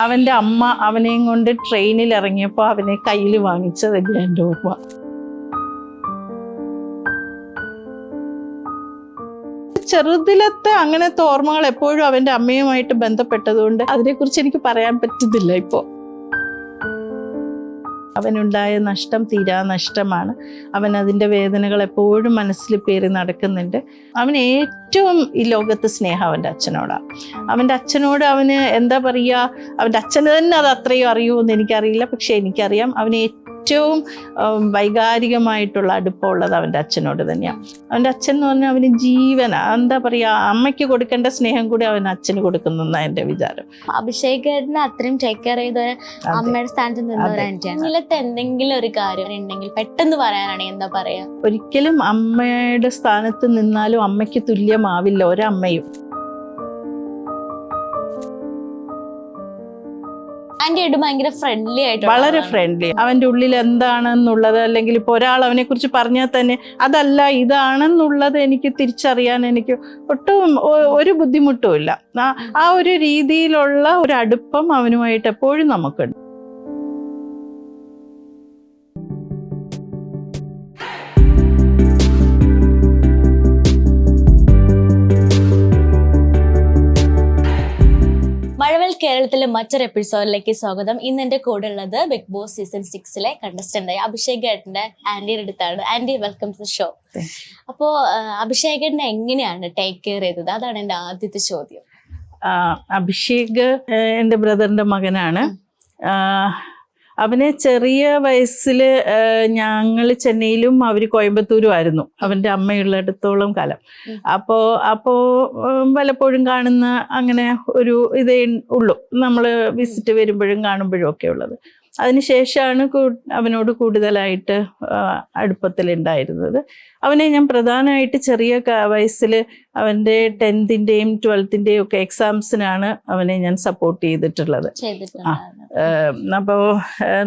അവൻ്റെ അമ്മ അവനെയും കൊണ്ട് ട്രെയിനിൽ ഇറങ്ങിയപ്പോൾ അവനെ കയ്യിൽ വാങ്ങിച്ചത് എൻ്റെ ഓർമ്മ. ചെറുതിലത്തെ അങ്ങനത്തെ ഓർമ്മകൾ എപ്പോഴും അവൻ്റെ അമ്മയുമായിട്ട് ബന്ധപ്പെട്ടതുകൊണ്ട് അതിനെക്കുറിച്ച് എനിക്ക് പറയാൻ പറ്റുന്നില്ല ഇപ്പോൾ. അവനുണ്ടായ നഷ്ടം തീരാ നഷ്ടമാണ്. അവൻ അതിൻ്റെ വേദനകൾ എപ്പോഴും മനസ്സിൽ പേറി നടക്കുന്നുണ്ട്. അവന് ഏറ്റവും ഈ ലോകത്ത് സ്നേഹം അവൻ്റെ അച്ഛനോടാണ്. അവൻ്റെ അച്ഛനോട് അവന് എന്താ പറയുക, അവൻ്റെ അച്ഛന് തന്നെ അത് അത്രയും അറിയുമെന്ന് എനിക്കറിയില്ല. പക്ഷെ എനിക്കറിയാം അവന് ഏറ്റവും വൈകാരികമായിട്ടുള്ള അടുപ്പമുള്ളത് അവൻ്റെ അച്ഛനോട് തന്നെയാണ്. അവൻ്റെ അച്ഛൻ എന്ന് പറഞ്ഞാൽ അവന് ജീവനാ. എന്താ പറയുക, അമ്മയ്ക്ക് കൊടുക്കേണ്ട സ്നേഹം കൂടി അവൻ അച്ഛന് കൊടുക്കുന്ന എൻ്റെ വിചാരം. അഭിഷേക് അത്രയും ടേക്ക് കെയർ ചെയ്ത അമ്മയുടെ സ്ഥാനത്ത് നിന്നവരാണ്. എന്തെങ്കിലും ഒരു കാര്യം ഉണ്ടെങ്കിൽ പെട്ടെന്ന് പറയാനാണെങ്കിൽ എന്താ പറയാ? ഒരിക്കലും അമ്മയുടെ സ്ഥാനത്ത് നിന്നാലും അമ്മയ്ക്ക് തുല്യമാവില്ല ഒരമ്മയും. ആന്റിയായിട്ട് ഭയങ്കര ഫ്രണ്ട്ലി ആയിട്ട്, വളരെ ഫ്രണ്ട്ലി. അവൻ്റെ ഉള്ളിൽ എന്താണെന്നുള്ളത്, അല്ലെങ്കിൽ ഇപ്പോൾ ഒരാൾ അവനെ കുറിച്ച് പറഞ്ഞാൽ തന്നെ അതല്ല ഇതാണെന്നുള്ളത് എനിക്ക് തിരിച്ചറിയാൻ എനിക്ക് ഒട്ടും ഒരു ബുദ്ധിമുട്ടും ഇല്ല. ആ ഒരു രീതിയിലുള്ള ഒരു അടുപ്പം അവനുമായിട്ട് എപ്പോഴും നമുക്കുണ്ട്. മഴവിൽ കേരളത്തിലെ മറ്റൊരു എപ്പിസോഡിലേക്ക് സ്വാഗതം. ഇന്ന് എന്റെ കൂടെ ഉള്ളത് ബിഗ് ബോസ് സീസൺ 6 കണ്ടസ്റ്റന്റ് ആയ അഭിഷേക് ഏട്ടന്റെ ആന്റിയുടെ അടുത്താണ്. Aunty, welcome to the show. അപ്പോ അഭിഷേക് ഏട്ടനെ എങ്ങനെയാണ് ടേക്ക് കെയർ ചെയ്തത്? അതാണ് എന്റെ ആദ്യത്തെ ചോദ്യം. അഭിഷേക് എൻ്റെ ബ്രദറിന്റെ മകനാണ്. അവനെ ചെറിയ വയസ്സിൽ ഞങ്ങൾ ചെന്നൈയിലും അവർ കോയമ്പത്തൂരും ആയിരുന്നു അവൻ്റെ അമ്മയുള്ളിടത്തോളം കാലം. അപ്പോൾ പലപ്പോഴും കാണുന്ന അങ്ങനെ ഒരു ഇതേ ഉള്ളൂ, നമ്മൾ വിസിറ്റ് വരുമ്പോഴും കാണുമ്പോഴും ഒക്കെ ഉള്ളത്. അതിനുശേഷമാണ് അവനോട് കൂടുതലായിട്ട് അടുപ്പത്തിലുണ്ടായിരുന്നത്. അവനെ ഞാൻ പ്രധാനമായിട്ട് ചെറിയ വയസ്സിൽ അവൻ്റെ 10th-ന്റെയും 12th-ന്റെയും ഒക്കെ എക്സാംസിനാണ് അവനെ ഞാൻ സപ്പോർട്ട് ചെയ്തിട്ടുള്ളത്. അപ്പോൾ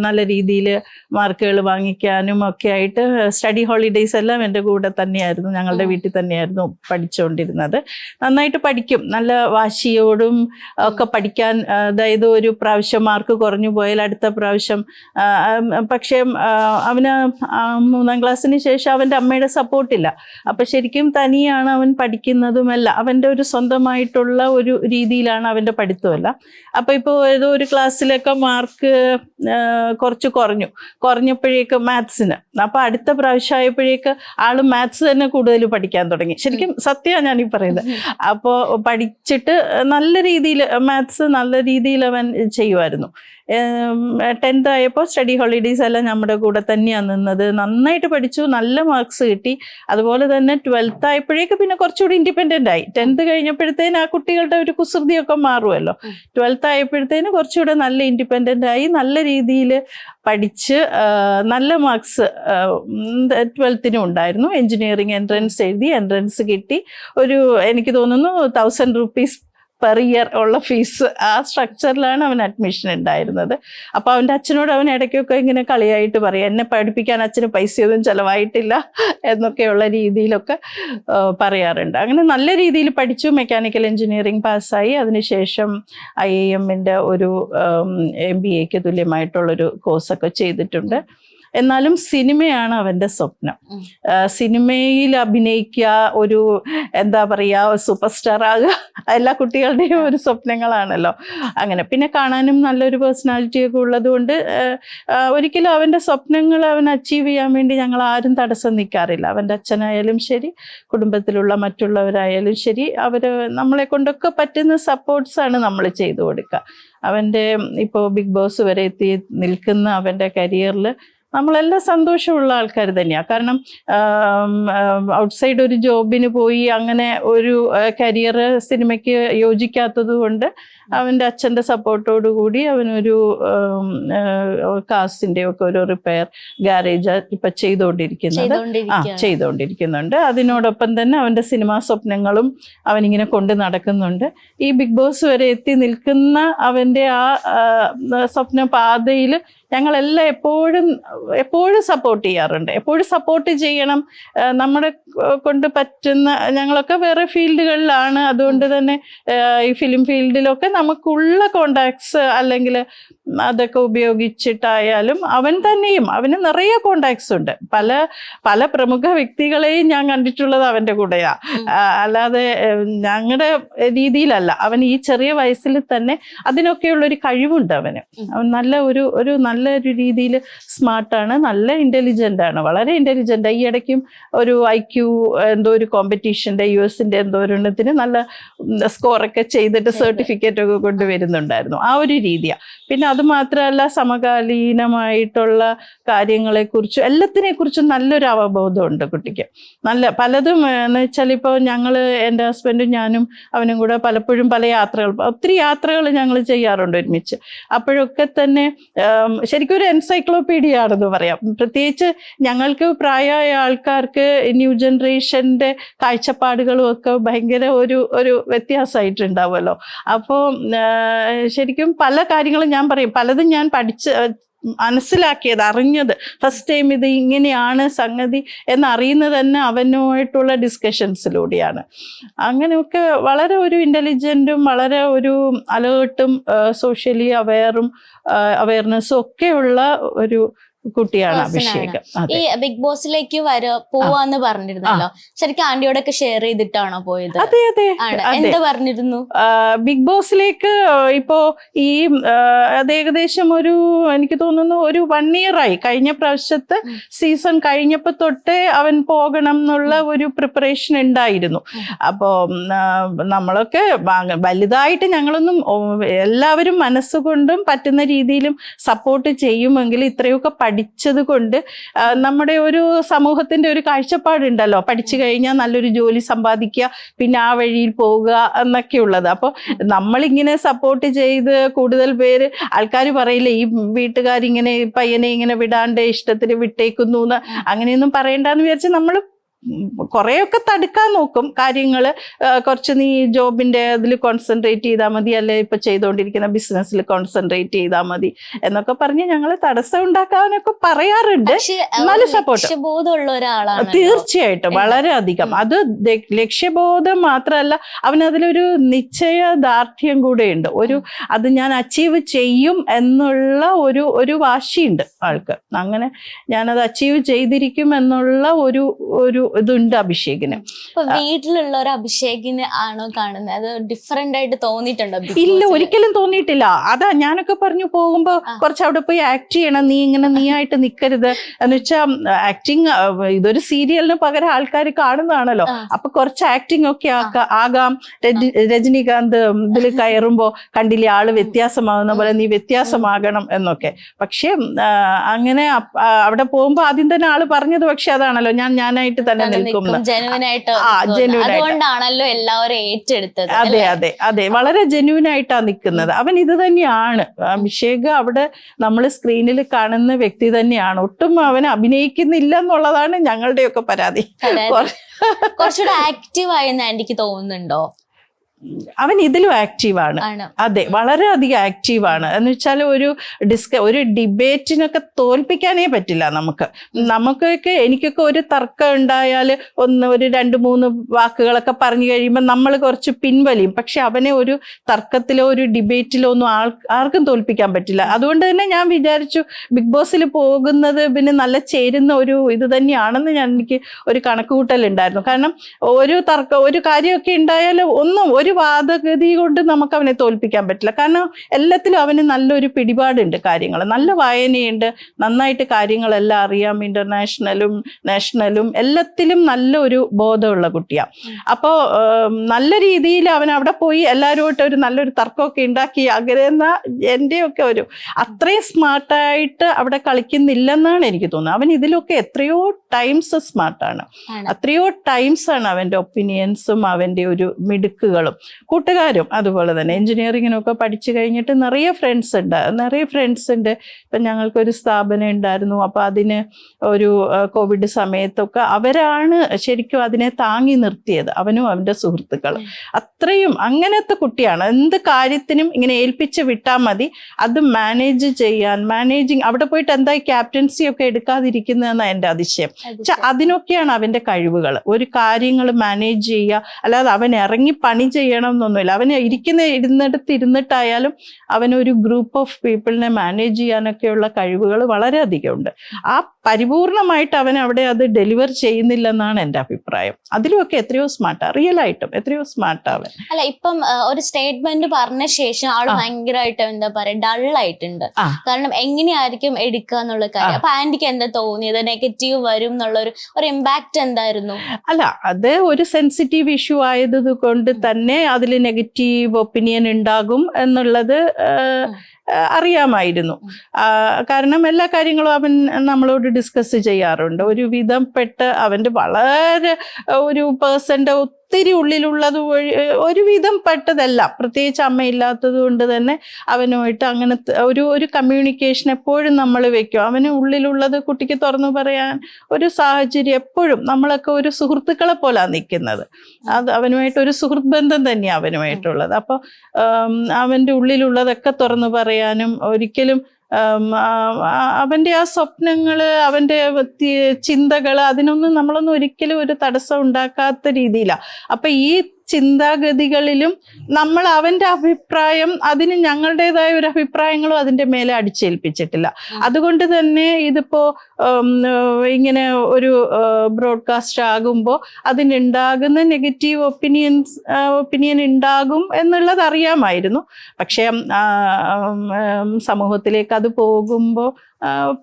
നല്ല രീതിയിൽ മാർക്കുകൾ വാങ്ങിക്കാനും ഒക്കെ ആയിട്ട് സ്റ്റഡി ഹോളിഡേയ്സ് എല്ലാം എൻ്റെ കൂടെ തന്നെയായിരുന്നു, ഞങ്ങളുടെ വീട്ടിൽ തന്നെയായിരുന്നു പഠിച്ചുകൊണ്ടിരുന്നത്. നന്നായിട്ട് പഠിക്കും, നല്ല വാശിയോടും ഒക്കെ പഠിക്കാൻ. അതായത് ഒരു പ്രാവശ്യം മാർക്ക് കുറഞ്ഞു പോയാൽ അടുത്ത പ്രാവശ്യം. പക്ഷേ അവന് 3ാം ക്ലാസ്സിന് ശേഷം അവൻ്റെ അമ്മയുടെ സപ്പോർട്ടില്ല. അപ്പം ശരിക്കും തനിയാണ് അവൻ പഠിക്കുന്നതുമല്ല, അവൻ്റെ ഒരു സ്വന്തമായിട്ടുള്ള ഒരു രീതിയിലാണ് അവൻ്റെ പഠിത്തമല്ല. അപ്പോൾ ഇപ്പോൾ ഏതോ ഒരു ക്ലാസ്സിലൊക്കെ മാർക്ക് കുറച്ച് കുറഞ്ഞപ്പോഴേക്ക് മാത്സിന്, അപ്പോൾ അടുത്ത പ്രാവശ്യം ആയപ്പോഴേക്ക് ആൾ മാത്സ് തന്നെ കൂടുതൽ പഠിക്കാൻ തുടങ്ങി. ശരിക്കും സത്യമാണ് ഞാനീ പറയുന്നത്. അപ്പോൾ പഠിച്ചിട്ട് നല്ല രീതിയിൽ മാത്സ് നല്ല രീതിയിൽ അവൻ ചെയ്യുമായിരുന്നു. 10th ആയപ്പോൾ സ്റ്റഡി ഹോളിഡേയ്സ് എല്ലാം നമ്മുടെ കൂടെ തന്നെയാണ് നിന്നത്. നന്നായിട്ട് പഠിച്ചു, നല്ല മാർക്സ് കിട്ടി. അതുപോലെ തന്നെ 12th ആയപ്പോഴേക്ക് പിന്നെ കുറച്ചുകൂടി ഇൻഡിപെൻഡൻ്റ് ആയി. 10th കഴിഞ്ഞപ്പോഴത്തേന് ആ കുട്ടികളുടെ ഒരു കുസൃതിയൊക്കെ മാറുമല്ലോ. 12th ആയപ്പോഴത്തേന് കുറച്ചുകൂടെ നല്ല ഇൻഡിപെൻഡൻ്റ് ആയി, നല്ല രീതിയിൽ പഠിച്ച് നല്ല മാർക്സ് 12th-നും ഉണ്ടായിരുന്നു. എൻജിനീയറിംഗ് എൻട്രൻസ് എഴുതി, എൻട്രൻസ് കിട്ടി. ഒരു എനിക്ക് തോന്നുന്നു 1000 rupees പെർ ഇയർ ഉള്ള ഫീസ്, ആ സ്ട്രക്ചറിലാണ് അവൻ അഡ്മിഷൻ ഉണ്ടായിരുന്നത്. അപ്പോൾ അവൻ്റെ അച്ഛനോട് അവൻ ഇടയ്ക്കൊക്കെ ഇങ്ങനെ കളിയായിട്ട് പറയും, എന്നെ പഠിപ്പിക്കാൻ അച്ഛന് പൈസയൊന്നും ചിലവായിട്ടില്ല എന്നൊക്കെയുള്ള രീതിയിലൊക്കെ പറയാറുണ്ട്. അങ്ങനെ നല്ല രീതിയിൽ പഠിച്ചു, മെക്കാനിക്കൽ എഞ്ചിനീയറിംഗ് പാസ്സായി. അതിനുശേഷം IIM-ന്റെ ഒരു MBA-ക്ക് തുല്യമായിട്ടുള്ളൊരു കോഴ്സൊക്കെ ചെയ്തിട്ടുണ്ട്. എന്നാലും സിനിമയാണ് അവൻ്റെ സ്വപ്നം. സിനിമയിൽ അഭിനയിക്കുക, ഒരു എന്താ പറയുക, സൂപ്പർ സ്റ്റാർ ആകുക, എല്ലാ കുട്ടികളുടെയും ഒരു സ്വപ്നങ്ങളാണല്ലോ. അങ്ങനെ പിന്നെ കാണാനും നല്ലൊരു പേഴ്സണാലിറ്റിയൊക്കെ ഉള്ളത് കൊണ്ട് ഒരിക്കലും അവൻ്റെ സ്വപ്നങ്ങൾ അവൻ അച്ചീവ് ചെയ്യാൻ വേണ്ടി ഞങ്ങൾ ആരും തടസ്സം നിൽക്കാറില്ല. അവൻ്റെ അച്ഛനായാലും ശരി, കുടുംബത്തിലുള്ള മറ്റുള്ളവരായാലും ശരി, അവർ നമ്മളെ കൊണ്ടൊക്കെ പറ്റുന്ന സപ്പോർട്ട്സാണ് നമ്മൾ ചെയ്തു കൊടുക്കുക. അവൻ്റെ ഇപ്പോൾ ബിഗ് ബോസ് വരെ എത്തി നിൽക്കുന്ന അവൻ്റെ കരിയറിൽ നമ്മളെല്ലാം സന്തോഷമുള്ള ആൾക്കാർ തന്നെയാണ്. കാരണം ഔട്ട്സൈഡ് ഒരു ജോബിന് പോയി അങ്ങനെ ഒരു കരിയർ സിനിമയ്ക്ക് യോജിക്കാത്തത് കൊണ്ട് അവൻ്റെ അച്ഛൻ്റെ സപ്പോർട്ടോടു കൂടി അവനൊരു കാസിൻ്റെ ഒക്കെ ഒരു റിപ്പയർ ഗാരേജ് ഇപ്പം ചെയ്തുകൊണ്ടിരിക്കുന്നുണ്ട്. അതിനോടൊപ്പം തന്നെ അവൻ്റെ സിനിമാ സ്വപ്നങ്ങളും അവനിങ്ങനെ കൊണ്ട് നടക്കുന്നുണ്ട്. ഈ ബിഗ് ബോസ് വരെ എത്തി നിൽക്കുന്ന അവൻ്റെ ആ സ്വപ്ന പാതയിൽ ഞങ്ങളെല്ലാം എപ്പോഴും സപ്പോർട്ട് ചെയ്യാറുണ്ട്. എപ്പോഴും സപ്പോർട്ട് ചെയ്യണം. നമ്മുടെ കൊണ്ട് പറ്റുന്ന, ഞങ്ങളൊക്കെ വേറെ ഫീൽഡുകളിലാണ്, അതുകൊണ്ട് തന്നെ ഈ ഫിലിം ഫീൽഡിലൊക്കെ നമുക്കുള്ള കോണ്ടാക്ട്സ് അല്ലെങ്കിൽ അതൊക്കെ ഉപയോഗിച്ചിട്ടായാലും അവന് നിറയെ കോണ്ടാക്ട്സ് ഉണ്ട്. പല പല പ്രമുഖ വ്യക്തികളെയും ഞാൻ കണ്ടിട്ടുള്ളത് അവൻ്റെ കൂടെയാ. അല്ലാതെ ഞങ്ങളുടെ രീതിയിലല്ല. അവൻ ഈ ചെറിയ വയസ്സിൽ തന്നെ അതിനൊക്കെയുള്ളൊരു കഴിവുണ്ട് അവൻ നല്ല ഒരു നല്ലൊരു രീതിയിൽ സ്മാർട്ടാണ്, നല്ല ഇൻ്റലിജൻ്റ് ആണ്, വളരെ ഇൻ്റലിജൻ്റ്. ഈ ഇടയ്ക്കും ഒരു IQ എന്തോ ഒരു കോമ്പറ്റീഷൻ്റെ US-ൻ്റെ എന്തോ ഒരെണ്ണത്തിന് നല്ല സ്കോറൊക്കെ ചെയ്തിട്ട് സർട്ടിഫിക്കറ്റ് ഒക്കെ കൊണ്ടുവരുന്നുണ്ടായിരുന്നു. ആ ഒരു രീതിയാണ്. പിന്നെ അത് മാത്രമല്ല സമകാലീനമായിട്ടുള്ള കാര്യങ്ങളെക്കുറിച്ചും എല്ലാത്തിനെക്കുറിച്ചും നല്ലൊരു അവബോധമുണ്ട് കുട്ടിക്ക്. നല്ല പലതും എന്ന് വെച്ചാൽ ഇപ്പോൾ ഞങ്ങൾ എൻ്റെ ഹസ്ബൻഡും ഞാനും അവനും കൂടെ പലപ്പോഴും പല ഒത്തിരി യാത്രകൾ ഞങ്ങൾ ചെയ്യാറുണ്ട് ഒരുമിച്ച്. അപ്പോഴൊക്കെ തന്നെ ശരിക്കും ഒരു എൻസൈക്ലോപീഡിയ ആണെന്ന് പറയാം. പ്രത്യേകിച്ച് ഞങ്ങൾക്ക് പ്രായമായ ആൾക്കാർക്ക് ന്യൂ ജനറേഷൻ്റെ കാഴ്ചപ്പാടുകളും ഒക്കെ ഭയങ്കര ഒരു വ്യത്യാസമായിട്ടുണ്ടാവുമല്ലോ. അപ്പോൾ ശരിക്കും പല കാര്യങ്ങളും ഞാൻ പറയും, പലതും ഞാൻ മനസ്സിലാക്കിയത്, അറിഞ്ഞത് ഫസ്റ്റ് ടൈം ഇത് ഇങ്ങനെയാണ് സംഗതി എന്നറിയുന്നത് തന്നെ അവനുമായിട്ടുള്ള ഡിസ്കഷൻസിലൂടെയാണ്. അങ്ങനെയൊക്കെ വളരെ ഒരു ഇൻ്റലിജൻറ്റും വളരെ ഒരു അലേർട്ടും സോഷ്യലി അവയർനെസ്സും ഒക്കെയുള്ള ഒരു കുട്ടിയാണ് അഭിഷേക്. ഈ ബിഗ് ബോസിലേക്ക് പോവാന്ന് പറഞ്ഞിരുന്നല്ലോ, ശരിക്കും ആന്റിയോടൊക്കെ ഷെയർ ചെയ്തിട്ടാണോ പോയത്? അതെ അതെ. എന്താ പറഞ്ഞിരുന്നു? ബിഗ് ബോസിലേക്ക് ഇപ്പോ ഈ അത് ഏകദേശം എനിക്ക് തോന്നുന്നു ഒരു 1 year ആയി. കഴിഞ്ഞ പ്രാവശ്യത്തെ സീസൺ കഴിഞ്ഞപ്പോ തൊട്ടേ അവൻ പോകണം എന്നുള്ള ഒരു പ്രിപ്പറേഷൻ ഉണ്ടായിരുന്നു. അപ്പോ നമ്മളൊക്കെ വലുതായിട്ട് ഞങ്ങളൊന്നും എല്ലാവരും മനസ്സുകൊണ്ടും പറ്റുന്ന രീതിയിലും സപ്പോർട്ട് ചെയ്യുമെങ്കിൽ ഇത്രയൊക്കെ പഠിച്ചത് കൊണ്ട് നമ്മുടെ ഒരു സമൂഹത്തിന്റെ ഒരു കാഴ്ചപ്പാടുണ്ടല്ലോ, പഠിച്ചു കഴിഞ്ഞാൽ നല്ലൊരു ജോലി സമ്പാദിക്കുക, പിന്നെ ആ വഴിയിൽ പോവുക എന്നൊക്കെയുള്ളത്. അപ്പോൾ നമ്മളിങ്ങനെ സപ്പോർട്ട് ചെയ്ത് കൂടുതൽ പേര് ആൾക്കാർ പറയില്ലേ, ഈ വീട്ടുകാരിങ്ങനെ പയ്യനെ ഇങ്ങനെ വിടാണ്ട് ഇഷ്ടത്തിന് വിട്ടേക്കുന്നു എന്ന് അങ്ങനെയൊന്നും പറയണ്ടെന്ന് വിചാരിച്ച് നമ്മൾ കുറേയൊക്കെ തടുക്കാൻ നോക്കും കാര്യങ്ങൾ. കുറച്ച് നീ ജോബിൻ്റെ അതിൽ കോൺസെൻട്രേറ്റ് ചെയ്താൽ മതി, അല്ലെ ഇപ്പം ചെയ്തുകൊണ്ടിരിക്കുന്ന ബിസിനസ്സിൽ കോൺസെൻട്രേറ്റ് ചെയ്താൽ മതി എന്നൊക്കെ പറഞ്ഞ് ഞങ്ങൾ തടസ്സം ഉണ്ടാക്കാനൊക്കെ പറയാറുണ്ട്. നല്ല സപ്പോർട്ട് തീർച്ചയായിട്ടും വളരെയധികം. അത് ലക്ഷ്യബോധം മാത്രമല്ല, അവനതിലൊരു നിശ്ചയദാർഢ്യം കൂടെയുണ്ട്. അത് ഞാൻ അച്ചീവ് ചെയ്യും എന്നുള്ള ഒരു വാശിയുണ്ട് ആൾക്ക്. അങ്ങനെ ഞാനത് അച്ചീവ് ചെയ്തിരിക്കും എന്നുള്ള ഒരു ഇതുണ്ട് അഭിഷേകിന്. വീട്ടിലുള്ള ഒരു അഭിഷേകിന് ആണോ കാണുന്നത്? അത് ഡിഫറെന്റ് ആയിട്ട് തോന്നിയിട്ടുണ്ടോ? ഇല്ല, ഒരിക്കലും തോന്നിയിട്ടില്ല. അതാ ഞാനൊക്കെ പറഞ്ഞു പോകുമ്പോ കുറച്ച് അവിടെ പോയി ആക്ട് ചെയ്യണം, നീ ആയിട്ട് നിൽക്കരുത് എന്ന് വെച്ചാൽ ആക്ടിങ് ഇതൊരു സീരിയലിന് പകരം ആൾക്കാർ കാണുന്നതാണല്ലോ. അപ്പൊ കുറച്ച് ആക്ടിങ് ഒക്കെ ആകാം. രജനീകാന്ത് ഇതിൽ കയറുമ്പോ കണ്ടില്ലേ ആള് വ്യത്യാസമാകുന്ന പോലെ നീ വ്യത്യാസമാകണം എന്നൊക്കെ. പക്ഷെ അങ്ങനെ അവിടെ പോകുമ്പോ ആദ്യം തന്നെ ആള് പറഞ്ഞത് പക്ഷെ അതാണല്ലോ, ഞാനായിട്ട് തന്നെ നിൽക്കുന്നു. അതുകൊണ്ടാണല്ലോ എല്ലാവരും ഏറ്റെടുത്തത്. അതെ അതെ അതെ, വളരെ ജെന്യൂൻ ആയിട്ടാണ് നിൽക്കുന്നത്. അവൻ ഇത് തന്നെയാണ്. അഭിഷേക് അവിടെ നമ്മൾ സ്ക്രീനിൽ കാണുന്ന വ്യക്തി തന്നെയാണ്. ഒട്ടും അവൻ അഭിനയിക്കുന്നില്ല എന്നുള്ളതാണ് ഞങ്ങളുടെയൊക്കെ പരാതി. കുറച്ചുകൂടെ ആക്റ്റീവ് ആയെന്ന് എനിക്ക് തോന്നുന്നുണ്ടോ? അവൻ ഇതിലും ആക്റ്റീവാണ്. അതെ, വളരെയധികം ആക്റ്റീവാണ്. എന്ന് വെച്ചാൽ ഒരു ഡിബേറ്റിനൊക്കെ തോൽപ്പിക്കാനേ പറ്റില്ല നമുക്കൊക്കെ. എനിക്കൊക്കെ ഒരു തർക്കം ഉണ്ടായാൽ ഒരു 2-3 വാക്കുകളൊക്കെ പറഞ്ഞു കഴിയുമ്പോൾ നമ്മൾ കുറച്ച് പിൻവലിയും. പക്ഷെ അവനെ ഒരു തർക്കത്തിലോ ഒരു ഡിബേറ്റിലോ ഒന്നും ആർക്കും തോൽപ്പിക്കാൻ പറ്റില്ല. അതുകൊണ്ട് തന്നെ ഞാൻ വിചാരിച്ചു ബിഗ് ബോസിൽ പോകുന്നത് പിന്നെ നല്ല ചേരുന്ന ഇത് തന്നെയാണെന്ന് എനിക്ക് ഒരു കണക്കുകൂട്ടലുണ്ടായിരുന്നു. കാരണം ഒരു കാര്യമൊക്കെ ഉണ്ടായാൽ ഒരു വാദഗതി കൊണ്ട് നമുക്ക് അവനെ തോൽപ്പിക്കാൻ പറ്റില്ല. കാരണം എല്ലാത്തിലും അവന് നല്ലൊരു പിടിപാടുണ്ട്, കാര്യങ്ങൾ നല്ല വായനയുണ്ട്, നന്നായിട്ട് കാര്യങ്ങളെല്ലാം അറിയാം. ഇന്റർനാഷണലും നാഷണലും എല്ലാത്തിലും നല്ലൊരു ബോധമുള്ള കുട്ടിയാണ്. അപ്പോൾ നല്ല രീതിയിൽ അവൻ അവിടെ പോയി എല്ലാവരുമായിട്ട് ഒരു നല്ലൊരു തർക്കമൊക്കെ ഉണ്ടാക്കി അകരുന്ന എൻ്റെയൊക്കെ അത്രയും സ്മാർട്ടായിട്ട് അവിടെ കളിക്കുന്നില്ലെന്നാണ് എനിക്ക് തോന്നുന്നത്. അവൻ ഇതിലൊക്കെ എത്രയോ ടൈംസ് സ്മാർട്ടാണ്. എത്രയോ ടൈംസാണ് അവൻ്റെ ഒപ്പീനിയൻസും അവൻ്റെ ഒരു മിടുക്കുകളും. കൂട്ടുകാരും അതുപോലെ തന്നെ എഞ്ചിനീയറിങ്ങിനൊക്കെ പഠിച്ചു കഴിഞ്ഞിട്ട് നിറയെ ഫ്രണ്ട്സ് ഉണ്ട്. ഇപ്പം ഞങ്ങൾക്കൊരു സ്ഥാപനം ഉണ്ടായിരുന്നു. അപ്പോൾ അതിന് ഒരു കോവിഡ് സമയത്തൊക്കെ അവരാണ് ശരിക്കും അതിനെ താങ്ങി നിർത്തിയത്, അവനും അവൻ്റെ സുഹൃത്തുക്കളും. അത്രയും അങ്ങനത്തെ കുട്ടിയാണ്. എന്ത് കാര്യത്തിനും ഇങ്ങനെ ഏൽപ്പിച്ച് വിട്ടാൽ മതി, അത് മാനേജ് ചെയ്യാൻ. അവിടെ പോയിട്ട് എന്തായി ക്യാപ്റ്റൻസി ഒക്കെ എടുക്കാതിരിക്കുന്നതെന്നാണ് എൻ്റെ അതിശയം. അതിനൊക്കെയാണ് അവന്റെ കഴിവുകൾ. ഒരു കാര്യങ്ങൾ മാനേജ് ചെയ്യുക, അല്ലാതെ അവൻ ഇറങ്ങി പണി ചെയ്യണം എന്നൊന്നുമില്ല. അവന് ഇരുന്നിട്ടായാലും അവനൊരു ഗ്രൂപ്പ് ഓഫ് പീപ്പിളിനെ മാനേജ് ചെയ്യാനൊക്കെയുള്ള കഴിവുകൾ വളരെയധികം ഉണ്ട്. ആ പരിപൂർണമായിട്ട് അവൻ അവിടെ അത് ഡെലിവർ ചെയ്യുന്നില്ലെന്നാണ് എൻ്റെ അഭിപ്രായം. അതിലുമൊക്കെ എത്രയോ സ്മാർട്ടാ, റിയലായിട്ടും എത്രയോ സ്മാർട്ടാവൻ. അല്ല, ഇപ്പം ഒരു സ്റ്റേറ്റ്മെന്റ് പറഞ്ഞ ശേഷം ആള് ഭയങ്കരമായിട്ട് എന്താ പറയാ ഡള്ളായിട്ടുണ്ട്. കാരണം എങ്ങനെയായിരിക്കും എടുക്കുക എന്നുള്ള കാര്യം. അപ്പൊ ആന്റിക്ക് എന്താ തോന്നിയത്? നെഗറ്റീവ് വരും എന്നുള്ള ഒരു ഇമ്പാക്ട് എന്തായിരുന്നു? അല്ല, അത് ഒരു സെൻസിറ്റീവ് ഇഷ്യൂ ആയത് കൊണ്ട് തന്നെ അതിൽ നെഗറ്റീവ് ഒപ്പീനിയൻ ഉണ്ടാകും എന്നുള്ളത് അറിയാമായിരുന്നു. കാരണം എല്ലാ കാര്യങ്ങളും അവൻ നമ്മളോട് ഡിസ്കസ് ചെയ്യാറുണ്ട്. ഒരു വിധംപ്പെട്ട് അവൻ്റെ വളരെ ഒരു പേഴ്സൻ്റെ ഒത്തിരി ഉള്ളിലുള്ളത് ഒരുവിധം പെട്ടതെല്ലാം, പ്രത്യേകിച്ച് അമ്മയില്ലാത്തത് കൊണ്ട് തന്നെ അവനുമായിട്ട് അങ്ങനത്തെ ഒരു കമ്മ്യൂണിക്കേഷൻ എപ്പോഴും നമ്മൾ വെക്കും. അവന് ഉള്ളിലുള്ളത് കുട്ടിക്ക് തുറന്നു പറയാൻ ഒരു സാഹചര്യം എപ്പോഴും നമ്മളൊക്കെ ഒരു സുഹൃത്തുക്കളെ പോലാണ് നിൽക്കുന്നത്. അത് അവനുമായിട്ട് ഒരു സുഹൃത്ത് ബന്ധം തന്നെയാണ് അവനുമായിട്ടുള്ളത്. അപ്പോൾ അവൻ്റെ ഉള്ളിലുള്ളതൊക്കെ തുറന്നു പറയാനും ഒരിക്കലും അവൻ്റെ ആ സ്വപ്നങ്ങൾ, അവൻ്റെ ചിന്തകൾ, അതിനൊന്നും നമ്മളൊന്നും ഒരിക്കലും ഒരു തടസ്സം ഉണ്ടാക്കാത്ത രീതിയിലാണ്. അപ്പം ഈ ചിന്താഗതികളിലും നമ്മൾ അവൻ്റെ അഭിപ്രായം, അതിന് ഞങ്ങളുടേതായ ഒരു അഭിപ്രായങ്ങളും അതിൻ്റെ മേലെ അടിച്ചേൽപ്പിച്ചിട്ടില്ല. അതുകൊണ്ട് തന്നെ ഇതിപ്പോൾ ഇങ്ങനെ ഒരു ബ്രോഡ്കാസ്റ്റ് ആകുമ്പോൾ അതിനുണ്ടാകുന്ന നെഗറ്റീവ് ഒപ്പീനിയൻ ഉണ്ടാകും എന്നുള്ളത് അറിയാമായിരുന്നു. പക്ഷേ സമൂഹത്തിലേക്ക് അത് പോകുമ്പോൾ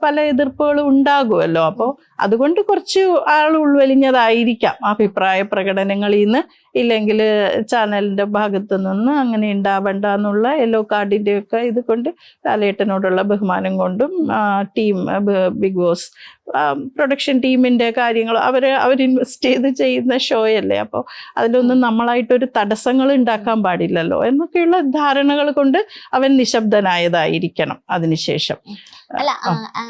പല എതിർപ്പുകളും ഉണ്ടാകുമല്ലോ. അപ്പോൾ അതുകൊണ്ട് കുറച്ച് ആൾ ഉൾവലിഞ്ഞതായിരിക്കാം അഭിപ്രായ പ്രകടനങ്ങളിൽ നിന്ന്, ഇല്ലെങ്കിൽ ചാനലിൻ്റെ ഭാഗത്തു നിന്ന് അങ്ങനെ ഉണ്ടാവണ്ട എന്നുള്ള യെല്ലോ കാർഡിൻ്റെയൊക്കെ ഇത് കൊണ്ട് ലാലേട്ടനോടുള്ള ബഹുമാനം കൊണ്ടും ടീം ബിഗ് ബോസ് പ്രൊഡക്ഷൻ ടീമിൻ്റെ കാര്യങ്ങൾ അവർ ഇൻവെസ്റ്റ് ചെയ്ത് ചെയ്യുന്ന ഷോയല്ലേ. അപ്പോൾ അതിലൊന്നും നമ്മളായിട്ടൊരു തടസ്സങ്ങൾ ഉണ്ടാക്കാൻ പാടില്ലല്ലോ എന്നൊക്കെയുള്ള ധാരണകൾ കൊണ്ട് അവൻ നിശബ്ദനായതായിരിക്കണം അതിനുശേഷം. അല്ല,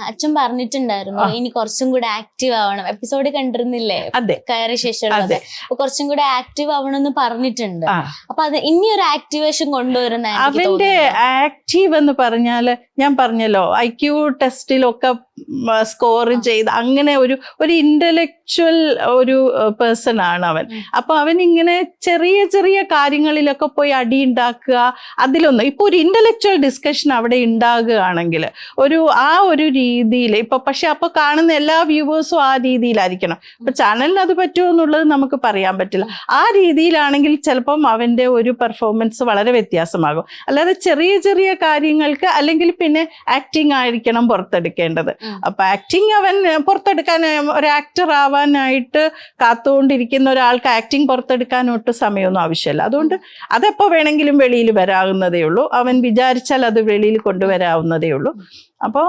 അച്ഛൻ പറഞ്ഞിട്ടുണ്ടായിരുന്നു ഇനി കുറച്ചും കൂടെ ആക്റ്റീവ് ആവണം. എപ്പിസോഡ് കണ്ടിരുന്നില്ലേ കയറിയ ശേഷം? കുറച്ചും കൂടെ ആക്റ്റീവ് ആവണമെന്ന് പറഞ്ഞിട്ടുണ്ട്. അപ്പൊ അത് ഇനി ഒരു ആക്ടിവേഷൻ കൊണ്ടുവരുന്ന അവന്റെ ആക്റ്റീവ് എന്ന് പറഞ്ഞാല് ഞാൻ പറഞ്ഞല്ലോ, IQ ടെസ്റ്റിലൊക്കെ സ്കോർ ചെയ്ത് അങ്ങനെ ഒരു ഇന്റലക്ച്വൽ ഒരു പേഴ്സൺ ആണ് അവൻ. അപ്പൊ അവൻ ഇങ്ങനെ ചെറിയ ചെറിയ കാര്യങ്ങളിലൊക്കെ പോയി അടി ഉണ്ടാക്കുക, അതിലൊന്നും ഇപ്പൊ ഒരു ഇന്റലക്ച്വൽ ഡിസ്കഷൻ അവിടെ ഉണ്ടാകുകയാണെങ്കിൽ ആ ഒരു രീതിയിൽ ഇപ്പൊ, പക്ഷെ അപ്പൊ കാണുന്ന എല്ലാ വ്യൂവേഴ്സും ആ രീതിയിലായിരിക്കണം. ഇപ്പൊ ചാനലിന് അത് പറ്റുമോ എന്നുള്ളത് നമുക്ക് പറയാൻ പറ്റില്ല. ആ രീതിയിലാണെങ്കിൽ ചിലപ്പം അവന്റെ ഒരു പെർഫോമൻസ് വളരെ വ്യത്യാസമാകും. അല്ലാതെ ചെറിയ ചെറിയ കാര്യങ്ങൾക്ക്, അല്ലെങ്കിൽ പിന്നെ ആക്ടിങ് ആയിരിക്കണം പുറത്തെടുക്കേണ്ടത്. അപ്പൊ ആക്ടിങ് അവൻ പുറത്തെടുക്കാൻ, ഒരു ആക്ടർ ആവാനായിട്ട് കാത്തുകൊണ്ടിരിക്കുന്ന ഒരാൾക്ക് ആക്ടിങ് പുറത്തെടുക്കാൻ ഒട്ടും സമയമൊന്നും ആവശ്യമില്ല. അതുകൊണ്ട് അതെപ്പോ വേണമെങ്കിലും വെളിയിൽ വരാവുന്നതേ ഉള്ളൂ. അവൻ വിചാരിച്ചാൽ അത് വെളിയിൽ കൊണ്ടുവരാവുന്നതേ ഉള്ളൂ. അപ്പോൾ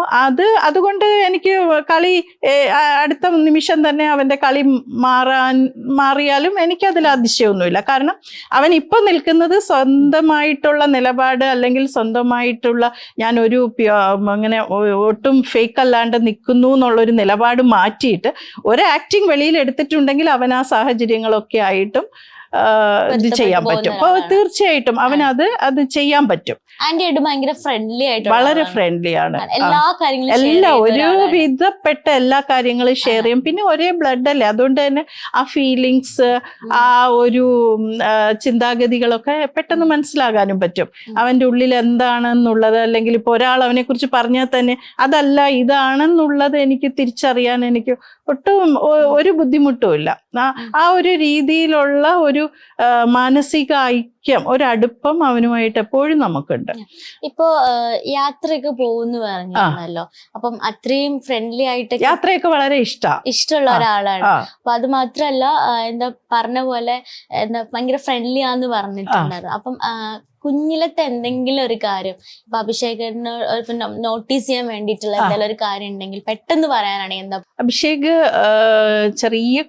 അതുകൊണ്ട് എനിക്ക് കളി അടുത്ത നിമിഷം തന്നെ അവൻ്റെ കളി മാറിയാലും എനിക്കതിൽ അതിശയമൊന്നുമില്ല. കാരണം അവൻ ഇപ്പം നിൽക്കുന്നത് സ്വന്തമായിട്ടുള്ള നിലപാട്, അല്ലെങ്കിൽ സ്വന്തമായിട്ടുള്ള ഞാനൊരു അങ്ങനെ ഒട്ടും ഫേക്ക് അല്ലാണ്ട് നിൽക്കുന്നു എന്നുള്ളൊരു നിലപാട് മാറ്റിയിട്ട് ഒരു ആക്ടിങ് വെളിയിൽ എടുത്തിട്ടുണ്ടെങ്കിൽ അവൻ ആ സാഹചര്യങ്ങളൊക്കെ ആയിട്ടും ഇത് ചെയ്യാൻ പറ്റും. അപ്പോൾ തീർച്ചയായിട്ടും അവൻ അത് ചെയ്യാൻ പറ്റും. ഭയങ്കര ഫ്രണ്ട്ലി ആയിട്ട്, വളരെ ഫ്രണ്ട്ലി ആണ്. എല്ലാ കാര്യങ്ങളും ഒരുവിധപ്പെട്ട എല്ലാ കാര്യങ്ങളും ഷെയർ ചെയ്യും. പിന്നെ ഒരേ ബ്ലഡ് അല്ലേ, അതുകൊണ്ട് തന്നെ ആ ഫീലിങ്സ്, ആ ഒരു ചിന്താഗതികളൊക്കെ പെട്ടെന്ന് മനസ്സിലാകാനും പറ്റും. അവൻ്റെ ഉള്ളിൽ എന്താണെന്നുള്ളത്, അല്ലെങ്കിൽ ഇപ്പോൾ ഒരാൾ അവനെ കുറിച്ച് പറഞ്ഞാൽ തന്നെ അതല്ല ഇതാണെന്നുള്ളത് എനിക്ക് തിരിച്ചറിയാൻ എനിക്ക് ഒട്ടും ഒരു ബുദ്ധിമുട്ടും ഇല്ല. ആ ഒരു രീതിയിലുള്ള ഒരു മാനസിക ഐക്യം, ഒരടുപ്പം അവനുമായിട്ട് എപ്പോഴും നമുക്കുണ്ട്. ഇപ്പോ യാത്രയൊക്കെ പോകുന്നു പറഞ്ഞല്ലോ, അപ്പം അത്രയും ഫ്രണ്ട്ലി ആയിട്ട് യാത്രയൊക്കെ വളരെ ഇഷ്ടമുള്ള ഒരാളാണ്. അപ്പൊ അത് മാത്രല്ല, എന്താ പറഞ്ഞ പോലെ എന്താ ഭയങ്കര ഫ്രണ്ട്ലി ആന്ന് പറഞ്ഞിട്ടുണ്ടായിരുന്നു. അപ്പം കുഞ്ഞിലത്തെ എന്തെങ്കിലും ഒരു കാര്യം ഇപ്പൊ അഭിഷേകിന് നോട്ടീസ് ചെയ്യാൻ വേണ്ടിയിട്ടുള്ള എന്തെങ്കിലും ഒരു കാര്യം ഉണ്ടെങ്കിൽ പെട്ടെന്ന് പറയാനാണെങ്കിൽ എന്താ? അഭിഷേക് ചെറിയ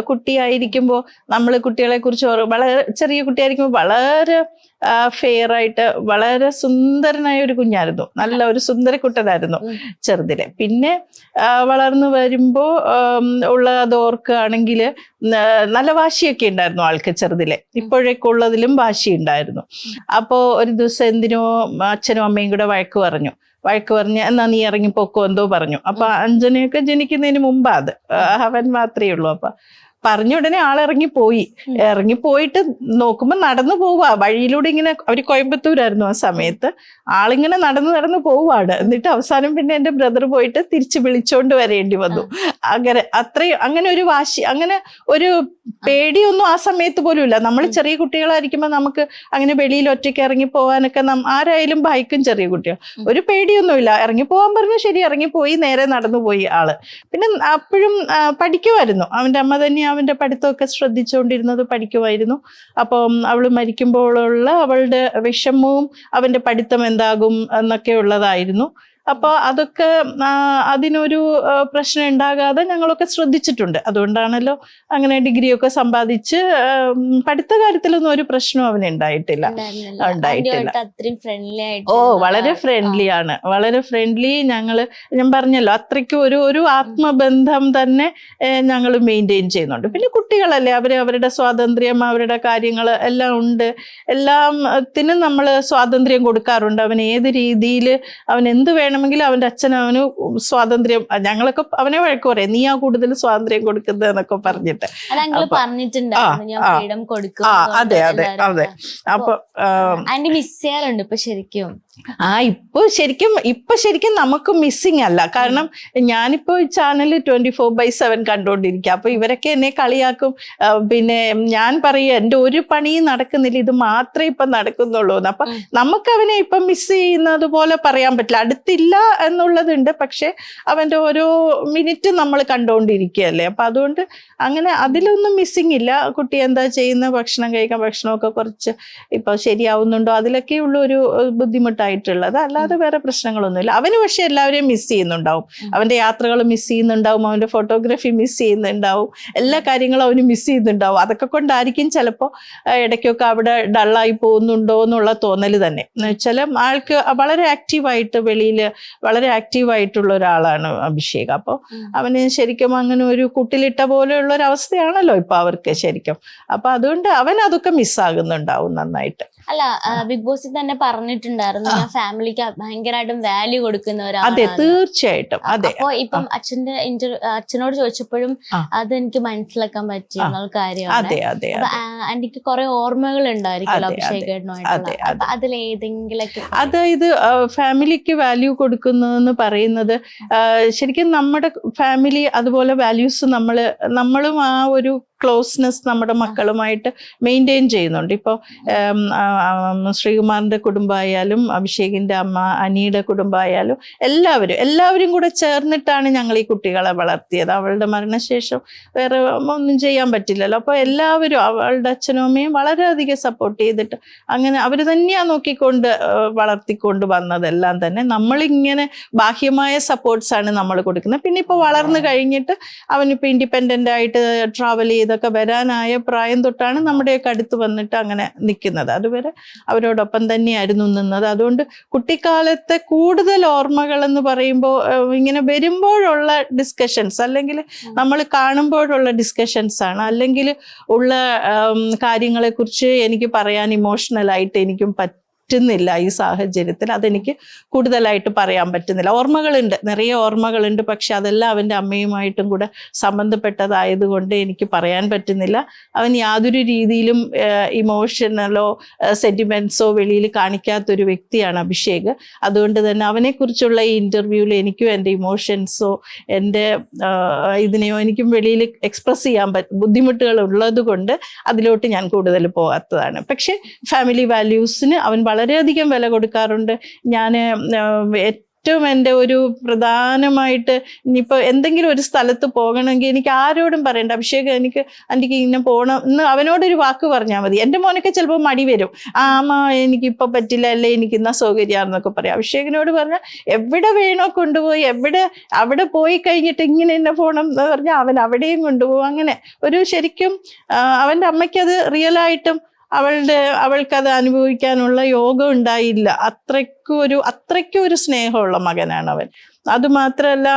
കുട്ടിയായിരിക്കുമ്പോൾ നമ്മൾ കുട്ടികളെ കുറിച്ച് വളരെ ചെറിയ കുട്ടിയായിരിക്കുമ്പോൾ വളരെ ഫെയർ ആയിട്ട് വളരെ സുന്ദരനായ ഒരു കുഞ്ഞായിരുന്നു, നല്ല ഒരു സുന്ദരക്കുട്ടനായിരുന്നു ചെറുതിലെ. പിന്നെ വളർന്നു വരുമ്പോൾ ഉള്ള അത് ഓർക്കുകയാണെങ്കിൽ നല്ല വാശിയൊക്കെ ഉണ്ടായിരുന്നു ആൾക്ക് ചെറുതിലെ, ഇപ്പോഴേക്ക് ഉള്ളതിലും വാശി ഉണ്ടായിരുന്നു. അപ്പോൾ ഒരു ദിവസം എന്തിനോ അച്ഛനും അമ്മയും കൂടെ വഴക്ക് പറഞ്ഞ് എന്നാ നീ ഇറങ്ങിപ്പോക്കോ എന്തോ പറഞ്ഞു. അപ്പൊ അഞ്ജനയൊക്കെ ജനിക്കുന്നതിന് മുമ്പാ അത്, അവൻ മാത്രമേ ഉള്ളൂ. അപ്പൊ പറഞ്ഞ ഉടനെ ഇറങ്ങിപ്പോയിട്ട് നോക്കുമ്പോ നടന്നു പോവുക വഴിയിലൂടെ. ഇങ്ങനെ അവര് കോയമ്പത്തൂരായിരുന്നു ആ സമയത്ത്. ആളിങ്ങനെ നടന്നു പോവാണ്. എന്നിട്ട് അവസാനം പിന്നെ എന്റെ ബ്രദർ പോയിട്ട് തിരിച്ച് വിളിച്ചോണ്ട് വരേണ്ടി വന്നു. അങ്ങനെ ഒരു വാശി, അങ്ങനെ ഒരു പേടിയൊന്നും ആ സമയത്ത് പോലും ഇല്ല. നമ്മൾ ചെറിയ കുട്ടികളായിരിക്കുമ്പോൾ നമുക്ക് അങ്ങനെ വെളിയിൽ ഒറ്റയ്ക്ക് ഇറങ്ങി പോകാനൊക്കെ ആരായാലും ഭയക്കും ചെറിയ കുട്ടികൾ. ഒരു പേടിയൊന്നുമില്ല. ഇറങ്ങി പോകാൻ പറഞ്ഞു, ശരി ഇറങ്ങിപ്പോയി, നേരെ നടന്നു പോയി ആള്. പിന്നെ അപ്പോഴും പഠിക്കുമായിരുന്നു. അവന്റെ അമ്മ തന്നെ അവന്റെ പഠിത്തമൊക്കെ ശ്രദ്ധിച്ചുകൊണ്ടിരുന്നത്, പഠിക്കുമായിരുന്നു. അപ്പം അവള് മരിക്കുമ്പോഴുള്ള അവളുടെ വിഷമവും അവന്റെ പഠിത്തം എന്താകും എന്നൊക്കെ ഉള്ളതായിരുന്നു. അപ്പോൾ അതൊക്കെ അതിനൊരു പ്രശ്നം ഉണ്ടാകാതെ ഞങ്ങളൊക്കെ ശ്രദ്ധിച്ചിട്ടുണ്ട്. അതുകൊണ്ടാണല്ലോ അങ്ങനെ ഡിഗ്രിയൊക്കെ സമ്പാദിച്ച് പഠിത്ത കാര്യത്തിലൊന്നും ഒരു പ്രശ്നവും അവന് ഉണ്ടായിട്ടില്ല. വളരെ ഫ്രണ്ട്ലിയാണ്, വളരെ ഫ്രണ്ട്ലി. ഞാൻ പറഞ്ഞല്ലോ അത്രയ്ക്ക് ഒരു ആത്മബന്ധം തന്നെ ഞങ്ങൾ മെയിൻറ്റെയിൻ ചെയ്യുന്നുണ്ട്. പിന്നെ കുട്ടികളല്ലേ, അവരുടെ സ്വാതന്ത്ര്യം, അവരുടെ കാര്യങ്ങൾ എല്ലാം ഉണ്ട്. എല്ലാത്തിനും നമ്മൾ സ്വാതന്ത്ര്യം കൊടുക്കാറുണ്ട്. അവൻ ഏത് രീതിയിൽ, അവൻ എന്ത് വേണമെങ്കിലും അവന്റെ അച്ഛൻ അവന് സ്വാതന്ത്ര്യം. ഞങ്ങളൊക്കെ അവനെ വഴക്ക് പറയാം, നീ ആ കൂടുതൽ സ്വാതന്ത്ര്യം കൊടുക്കുന്നത് എന്നൊക്കെ പറഞ്ഞിട്ട്. അതെ. അപ്പൊ ഇപ്പൊ ശരിക്കും നമുക്ക് മിസ്സിങ് അല്ല. കാരണം ഞാനിപ്പോ ഈ ചാനൽ 24/7 കണ്ടോണ്ടിരിക്കുക. അപ്പൊ ഇവരൊക്കെ എന്നെ കളിയാക്കും. പിന്നെ ഞാൻ പറയുക എന്റെ ഒരു പണിയും നടക്കുന്നില്ല, ഇത് മാത്രമേ ഇപ്പൊ നടക്കുന്നുള്ളൂ എന്ന്. അപ്പൊ നമുക്ക് അവനെ ഇപ്പൊ മിസ് ചെയ്യുന്നത് പോലെ പറയാൻ പറ്റില്ല. അടുത്തില്ല എന്നുള്ളതുണ്ട്, പക്ഷെ അവന്റെ ഓരോ മിനിറ്റ് നമ്മൾ കണ്ടോണ്ടിരിക്കുകയല്ലേ. അപ്പൊ അതുകൊണ്ട് അങ്ങനെ അതിലൊന്നും മിസ്സിങ് ഇല്ല. കുട്ടി എന്താ ചെയ്യുന്ന, ഭക്ഷണമൊക്കെ കുറച്ച് ഇപ്പൊ ശരിയാവുന്നുണ്ടോ, അതിലൊക്കെ ഉള്ള ഒരു ബുദ്ധിമുട്ടായിട്ടുള്ളത്. അല്ലാതെ വേറെ പ്രശ്നങ്ങളൊന്നുമില്ല. അവന് പക്ഷെ എല്ലാവരെയും മിസ് ചെയ്യുന്നുണ്ടാവും. അവന്റെ യാത്രകൾ മിസ് ചെയ്യുന്നുണ്ടാവും, അവന്റെ ഫോട്ടോഗ്രാഫി മിസ് ചെയ്യുന്നുണ്ടാവും, എല്ലാ കാര്യങ്ങളും അവന് മിസ് ചെയ്യുന്നുണ്ടാവും. അതൊക്കെ കൊണ്ടായിരിക്കും ചിലപ്പോൾ ഇടയ്ക്കൊക്കെ അവിടെ ഡള്ളായി പോകുന്നുണ്ടോ എന്നുള്ള തോന്നൽ തന്നെ. എന്ന് വെച്ചാൽ ആൾക്ക് വളരെ ആക്റ്റീവായിട്ട്, വെളിയിൽ വളരെ ആക്റ്റീവായിട്ടുള്ള ഒരാളാണ് അഭിഷേക്. അപ്പോൾ അവന് ശരിക്കും അങ്ങനെ ഒരു കുട്ടിലിട്ട പോലെയുള്ള ഒരു അവസ്ഥയാണല്ലോ ഇപ്പൊ അവർക്ക് ശരിക്കും. അപ്പൊ അതുകൊണ്ട് അവൻ അതൊക്കെ മിസ്സാകുന്നുണ്ടാവും നന്നായിട്ട്. അല്ല, ബിഗ് ബോസിൽ തന്നെ പറഞ്ഞിട്ടുണ്ടായിരുന്നു ഞാൻ ഫാമിലിക്ക് ഭയങ്കരമായിട്ടും വാല്യൂ കൊടുക്കുന്ന ഒരാളാണ്. അതെ, തീർച്ചയായിട്ടും. അതെ. അപ്പൊ ഇപ്പം അച്ഛനോട് ചോദിച്ചപ്പോഴും അതെനിക്ക് മനസ്സിലാക്കാൻ പറ്റിയ കാര്യമാണ്. എനിക്ക് കുറെ ഓർമ്മകൾ ഉണ്ടായിരിക്കുമല്ലോ അഭിഷേകേട്ടനുമായിട്ട്. അതിലേതെങ്കിലൊക്കെ, അതായത് ഫാമിലിക്ക് വാല്യൂ കൊടുക്കുന്നതെന്ന് പറയുന്നത് ശരിക്കും നമ്മുടെ ഫാമിലി അതുപോലെ വാല്യൂസ് നമ്മളും ആ ഒരു ക്ലോസ്നെസ് നമ്മുടെ മക്കളുമായിട്ട് മെയിൻറ്റെയിൻ ചെയ്യുന്നുണ്ട്. ഇപ്പോൾ ശ്രീകുമാറിന്റെ കുടുംബമായാലും അഭിഷേകിന്റെ അമ്മ അനിയുടെ കുടുംബമായാലും എല്ലാവരും കൂടെ ചേർന്നിട്ടാണ് ഞങ്ങൾ ഈ കുട്ടികളെ വളർത്തിയത്. അവളുടെ മരണശേഷം വേറെ ഒന്നും ചെയ്യാൻ പറ്റില്ലല്ലോ. അപ്പോൾ എല്ലാവരും, അവളുടെ അച്ഛനും അമ്മയും വളരെയധികം സപ്പോർട്ട് ചെയ്തിട്ട് അങ്ങനെ അവർ തന്നെയാണ് നോക്കിക്കൊണ്ട് വളർത്തിക്കൊണ്ട് വന്നതെല്ലാം തന്നെ. നമ്മളിങ്ങനെ ബാഹ്യമായ സപ്പോർട്ട്സാണ് നമ്മൾ കൊടുക്കുന്നത്. പിന്നെ ഇപ്പോൾ വളർന്നു കഴിഞ്ഞിട്ട് അവനിപ്പോൾ ഇൻഡിപെൻഡൻ്റ് ആയിട്ട് ട്രാവൽ ചെയ്തൊക്കെ വരാനായ പ്രായം തൊട്ടാണ് നമ്മുടെയൊക്കെ അടുത്ത് വന്നിട്ട് അങ്ങനെ നിൽക്കുന്നത്. അതുവരെ അവരോടൊപ്പം തന്നെയായിരുന്നു നിന്നത്. അതുകൊണ്ട് കുട്ടിക്കാലത്തെ കൂടുതൽ ഓർമ്മകൾ എന്ന് പറയുമ്പോൾ ഇങ്ങനെ വരുമ്പോഴുള്ള ഡിസ്കഷൻസ്, അല്ലെങ്കിൽ നമ്മൾ കാണുമ്പോഴുള്ള ഡിസ്കഷൻസ് ആണ്. അല്ലെങ്കിൽ ഉള്ള കാര്യങ്ങളെക്കുറിച്ച് എനിക്ക് പറയാൻ ഇമോഷണലായിട്ട് എനിക്കും പറ്റുന്നില്ല ഈ സാഹചര്യത്തിൽ. അതെനിക്ക് കൂടുതലായിട്ട് പറയാൻ പറ്റുന്നില്ല. ഓർമ്മകളുണ്ട്, നിറയെ ഓർമ്മകളുണ്ട്, പക്ഷെ അതെല്ലാം അവൻ്റെ അമ്മയുമായിട്ടും കൂടെ സംബന്ധപ്പെട്ടതായതുകൊണ്ട് എനിക്ക് പറയാൻ പറ്റുന്നില്ല. അവൻ യാതൊരു രീതിയിലും ഇമോഷണലോ സെന്റിമെന്റ്സോ വെളിയിൽ കാണിക്കാത്തൊരു വ്യക്തിയാണ് അഭിഷേക്. അതുകൊണ്ട് തന്നെ അവനെക്കുറിച്ചുള്ള ഈ ഇൻ്റർവ്യൂവിൽ എനിക്കും എൻ്റെ ഇമോഷൻസോ എൻ്റെ ഇതിനെയോ എനിക്കും വെളിയിൽ എക്സ്പ്രസ് ചെയ്യാൻ ബുദ്ധിമുട്ടുകൾ ഉള്ളത് കൊണ്ട് അതിലോട്ട് ഞാൻ കൂടുതൽ പോകാത്തതാണ്. പക്ഷെ ഫാമിലി വാല്യൂസിന് അവൻ വളരെയധികം വില കൊടുക്കാറുണ്ട്. ഞാൻ ഏറ്റവും എൻ്റെ ഒരു പ്രധാനമായിട്ട് ഇനിയിപ്പോൾ എന്തെങ്കിലും ഒരു സ്ഥലത്ത് പോകണമെങ്കിൽ എനിക്ക് ആരോടും പറയണ്ട, അഭിഷേക് എനിക്ക് ഇങ്ങനെ പോകണം എന്ന് അവനോടൊരു വാക്ക് പറഞ്ഞാൽ മതി. എൻ്റെ മോനൊക്കെ ചിലപ്പോൾ മടി വരും, അമ്മ എനിക്കിപ്പോൾ പറ്റില്ല, അല്ലേ എനിക്ക് ഇന്ന സൗകര്യമാണെന്നൊക്കെ പറയാം. അഭിഷേകിനോട് പറഞ്ഞാൽ എവിടെ വേണോ കൊണ്ടുപോയി, അവിടെ പോയി കഴിഞ്ഞിട്ട് ഇങ്ങനെ എന്നെ പോകണം എന്ന് പറഞ്ഞാൽ അവൻ അവിടെയും കൊണ്ടുപോകും. അങ്ങനെ ഒരു ശരിക്കും അവൻ്റെ അമ്മയ്ക്കത് റിയലായിട്ടും അവൾക്കത് അനുഭവിക്കാനുള്ള യോഗം ഉണ്ടായില്ല. അത്രയ്ക്കും ഒരു സ്നേഹമുള്ള മകനാണ് അവൻ. അതുമാത്രമല്ല,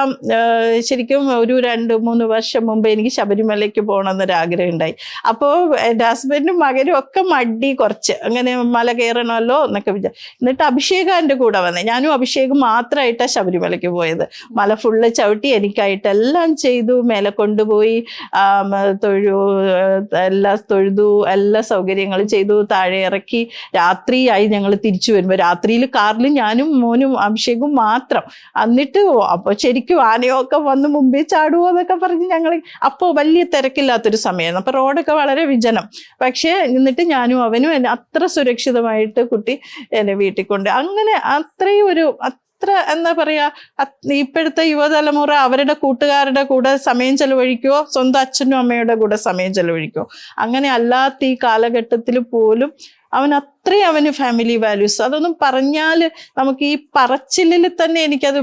ശരിക്കും ഒരു 2-3 വർഷം മുമ്പ് എനിക്ക് ശബരിമലയ്ക്ക് പോകണമെന്നൊരാഗ്രഹം ഉണ്ടായി. അപ്പോൾ എൻ്റെ ഹസ്ബൻഡും മകനും ഒക്കെ മടി കുറച്ച്, അങ്ങനെ മല കയറണമല്ലോ എന്നൊക്കെ എന്നിട്ട് അഭിഷേകം എൻ്റെ കൂടെ വന്നേ. ഞാനും അഭിഷേകം മാത്രമായിട്ടാണ് ശബരിമലയ്ക്ക് പോയത്. മല ഫുള്ള് ചവിട്ടി എനിക്കായിട്ടെല്ലാം ചെയ്തു, മേലെ കൊണ്ടുപോയി തൊഴുതു, എല്ലാ സൗകര്യങ്ങളും ചെയ്തു, താഴെ ഇറക്കി. രാത്രിയായി ഞങ്ങൾ തിരിച്ചു വരുമ്പോൾ, രാത്രിയിൽ കാറിൽ ഞാനും മോനും അഭിഷേകവും മാത്രം. എന്നിട്ട് അപ്പൊ ശരിക്കും ആനയൊക്കെ വന്ന് മുമ്പിൽ ചാടുവോ എന്നൊക്കെ പറഞ്ഞ് ഞങ്ങൾ, അപ്പോൾ വലിയ തിരക്കില്ലാത്തൊരു സമയമായിരുന്നു, അപ്പൊ റോഡൊക്കെ വളരെ വിജനം. പക്ഷെ എന്നിട്ട് ഞാനും അവനും എന്നെ അത്ര സുരക്ഷിതമായിട്ട് കുട്ടി എന്നെ വീട്ടിൽ കൊണ്ട്, അങ്ങനെ അത്ര എന്താ പറയാ, ഇപ്പോഴത്തെ യുവതലമുറ അവരുടെ കൂട്ടുകാരുടെ കൂടെ സമയം ചെലവഴിക്കുവോ, സ്വന്തം അച്ഛനും അമ്മയുടെ കൂടെ സമയം ചെലവഴിക്കുവോ? അങ്ങനെ അല്ലാത്ത ഈ കാലഘട്ടത്തിൽ പോലും അവന് ഫാമിലി വാല്യൂസ്, അതൊന്നും പറഞ്ഞാൽ നമുക്ക് ഈ പറച്ചിലിൽ തന്നെ എനിക്കത്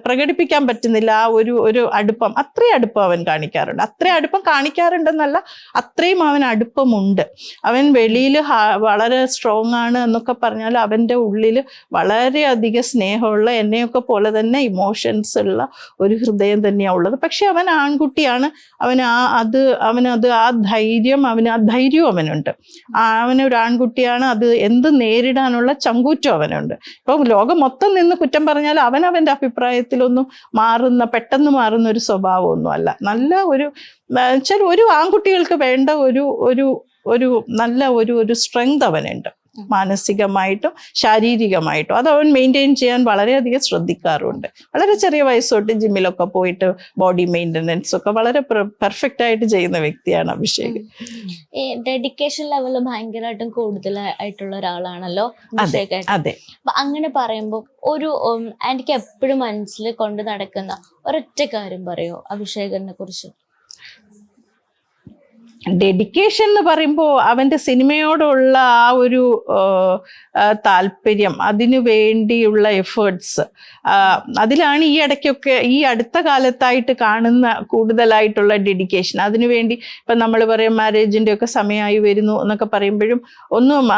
പ്രകടിപ്പിക്കാൻ പറ്റുന്നില്ല. ആ ഒരു അടുപ്പം, അത്രയും അടുപ്പം അവൻ കാണിക്കാറുണ്ട്. അത്രയും അടുപ്പം കാണിക്കാറുണ്ടെന്നല്ല, അത്രയും അവൻ അടുപ്പമുണ്ട്. അവൻ വെളിയിൽ വളരെ സ്ട്രോങ് ആണ് എന്നൊക്കെ പറഞ്ഞാൽ അവൻ്റെ ഉള്ളിൽ വളരെയധികം സ്നേഹമുള്ള, എന്നെയൊക്കെ പോലെ തന്നെ ഇമോഷൻസ് ഉള്ള ഒരു ഹൃദയം തന്നെയാണ് ഉള്ളത്. പക്ഷെ അവൻ ആൺകുട്ടിയാണ്. അവനത് ആ ധൈര്യവും അവനുണ്ട്. അവനൊരു ആൺകുട്ടിയാണ്. അത് എന്ത് നേരിടാനുള്ള ചങ്കൂറ്റം അവനുണ്ട്. ഇപ്പം ലോകം മൊത്തം നിന്ന് കുറ്റം പറഞ്ഞാൽ അവൻ്റെ അഭിപ്രായത്തിലൊന്നും പെട്ടെന്ന് മാറുന്ന ഒരു സ്വഭാവമൊന്നും അല്ല. നല്ല ഒരു ആൺകുട്ടികൾക്ക് വേണ്ട ഒരു നല്ല ഒരു സ്ട്രെങ്ത് അവനുണ്ട്, മാനസികമായിട്ടും ശാരീരികമായിട്ടും. അത് അവൻ മെയിൻറ്റെയിൻ ചെയ്യാൻ വളരെയധികം ശ്രദ്ധിക്കാറുണ്ട്. വളരെ ചെറിയ വയസ്സോട്ട് ജിമ്മിലൊക്കെ പോയിട്ട് ബോഡി മെയിൻ്റനൻസ് ഒക്കെ വളരെ പെർഫെക്റ്റ് ആയിട്ട് ചെയ്യുന്ന വ്യക്തിയാണ് അഭിഷേക്. ഈ ഡെഡിക്കേഷൻ ലെവൽ ഭയങ്കരമായിട്ടും കൂടുതലായിട്ടുള്ള ഒരാളാണല്ലോ അഭിഷേക്. അതെ. അങ്ങനെ പറയുമ്പോൾ എനിക്ക് എപ്പോഴും മനസ്സിൽ കൊണ്ട് നടക്കുന്ന ഒരൊറ്റ കാര്യം പറയോ അഭിഷേകിനെ കുറിച്ച്? ഡെഡിക്കേഷൻ എന്ന് പറയുമ്പോൾ അവൻ്റെ സിനിമയോടുള്ള ആ ഒരു താല്പര്യം, അതിനു വേണ്ടിയുള്ള എഫേർട്സ്, അതിലാണ് ഈ അടുത്ത കാലത്തായിട്ട് കാണുന്ന കൂടുതലായിട്ടുള്ള ഡെഡിക്കേഷൻ. അതിനുവേണ്ടി ഇപ്പം നമ്മൾ പറയും മാരേജിൻ്റെ ഒക്കെ സമയമായി വരുന്നു എന്നൊക്കെ പറയുമ്പോഴും ഒന്നും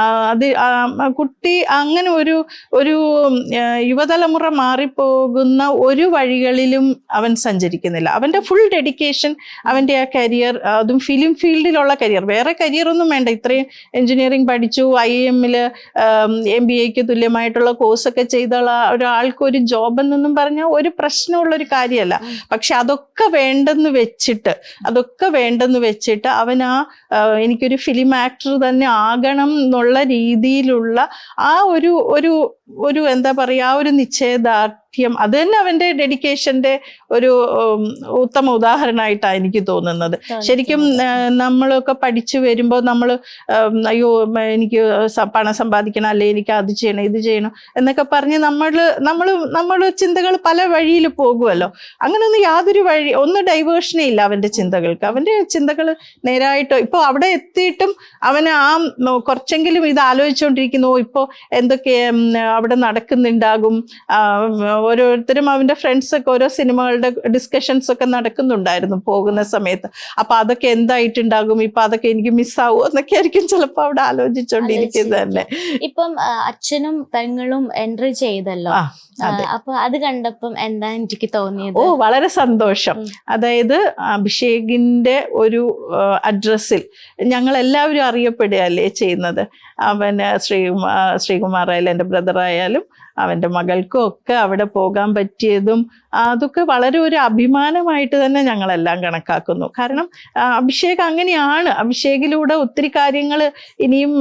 കുട്ടി അങ്ങനെ ഒരു യുവതലമുറ മാറിപ്പോകുന്ന ഒരു വഴികളിലും അവൻ സഞ്ചരിക്കുന്നില്ല. അവൻ്റെ ഫുൾ ഡെഡിക്കേഷൻ, അവൻ്റെ ആ കരിയർ, അതും ഫിലിം ഫീൽഡിലുള്ള കരിയർ, വേറെ കരിയർ ഒന്നും വേണ്ട. ഇത്രയും എഞ്ചിനീയറിംഗ് പഠിച്ചു, IIM MBAക്ക് തുല്യമായിട്ടുള്ള കോഴ്സൊക്കെ ചെയ്തുള്ള ഒരാൾക്ക് ഒരു ജോബ് എന്നൊന്നും പറഞ്ഞാൽ ഒരു പ്രശ്നമുള്ളൊരു കാര്യമല്ല. പക്ഷെ അതൊക്കെ വേണ്ടെന്ന് വെച്ചിട്ട് അവൻ എനിക്കൊരു ഫിലിം ആക്ടർ തന്നെ ആകണം എന്നുള്ള രീതിയിലുള്ള ആ ഒരു എന്താ പറയുക, ആ ഒരു നിശ്ചയദാർഢ്യം, അത് തന്നെ അവൻ്റെ ഡെഡിക്കേഷൻ്റെ ഒരു ഉത്തമ ഉദാഹരണമായിട്ടാണ് എനിക്ക് തോന്നുന്നത്. ശരിക്കും നമ്മളൊക്കെ പഠിച്ചു വരുമ്പോൾ നമ്മൾ അയ്യോ എനിക്ക് പണം സമ്പാദിക്കണം, അല്ലെ എനിക്ക് അത് ചെയ്യണം ഇത് ചെയ്യണം എന്നൊക്കെ പറഞ്ഞ് നമ്മൾ ചിന്തകൾ പല വഴിയിൽ പോകുമല്ലോ. അങ്ങനെയൊന്നും യാതൊരു ഡൈവേർഷനേ ഇല്ല അവൻ്റെ ചിന്തകൾക്ക്. അവൻ്റെ ചിന്തകൾ നേരായിട്ടോ ഇപ്പോൾ അവിടെ എത്തിയിട്ടും അവന് കുറച്ചെങ്കിലും ഇത് ആലോചിച്ചുകൊണ്ടിരിക്കുന്നു. ഇപ്പോൾ എന്തൊക്കെ അവിടെ നടക്കുന്നുണ്ടാകും. ഓരോരുത്തരും അവൻ്റെ ഫ്രണ്ട്സൊക്കെ ഓരോ സിനിമകളുടെ ഡിസ്കഷൻസ് ഒക്കെ നടക്കുന്നുണ്ടായിരുന്നു പോകുന്ന സമയത്ത്. അപ്പൊ അതൊക്കെ എന്തായിട്ടുണ്ടാകും, ഇപ്പൊ അതൊക്കെ എനിക്ക് മിസ്സാവും എന്നൊക്കെ ആയിരിക്കും ചിലപ്പോ അവിടെ ആലോചിച്ചോണ്ടിരിക്കുന്നത് തന്നെ. ഇപ്പം അച്ഛനും പെങ്ങളും എൻട്രി ചെയ്തല്ലോ, അപ്പൊ അത് കണ്ടപ്പം എന്താ എനിക്ക് തോന്നിയത്? വളരെ സന്തോഷം. അതായത് അഭിഷേകിന്റെ ഒരു അഡ്രസ്സിൽ ഞങ്ങൾ എല്ലാവരും അറിയപ്പെടുകയല്ലേ ചെയ്യുന്നത്. അവന് ശ്രീകുമാർ ആയാലും എൻ്റെ ബ്രദർ ആയാലും അവൻ്റെ മകൾക്കും ഒക്കെ അവിടെ പോകാൻ പറ്റിയതും അതൊക്കെ വളരെ ഒരു അഭിമാനമായിട്ട് തന്നെ ഞങ്ങളെല്ലാം കണക്കാക്കുന്നു. കാരണം അഭിഷേക് അങ്ങനെയാണ്. അഭിഷേകിലൂടെ ഒത്തിരി കാര്യങ്ങൾ ഇനിയും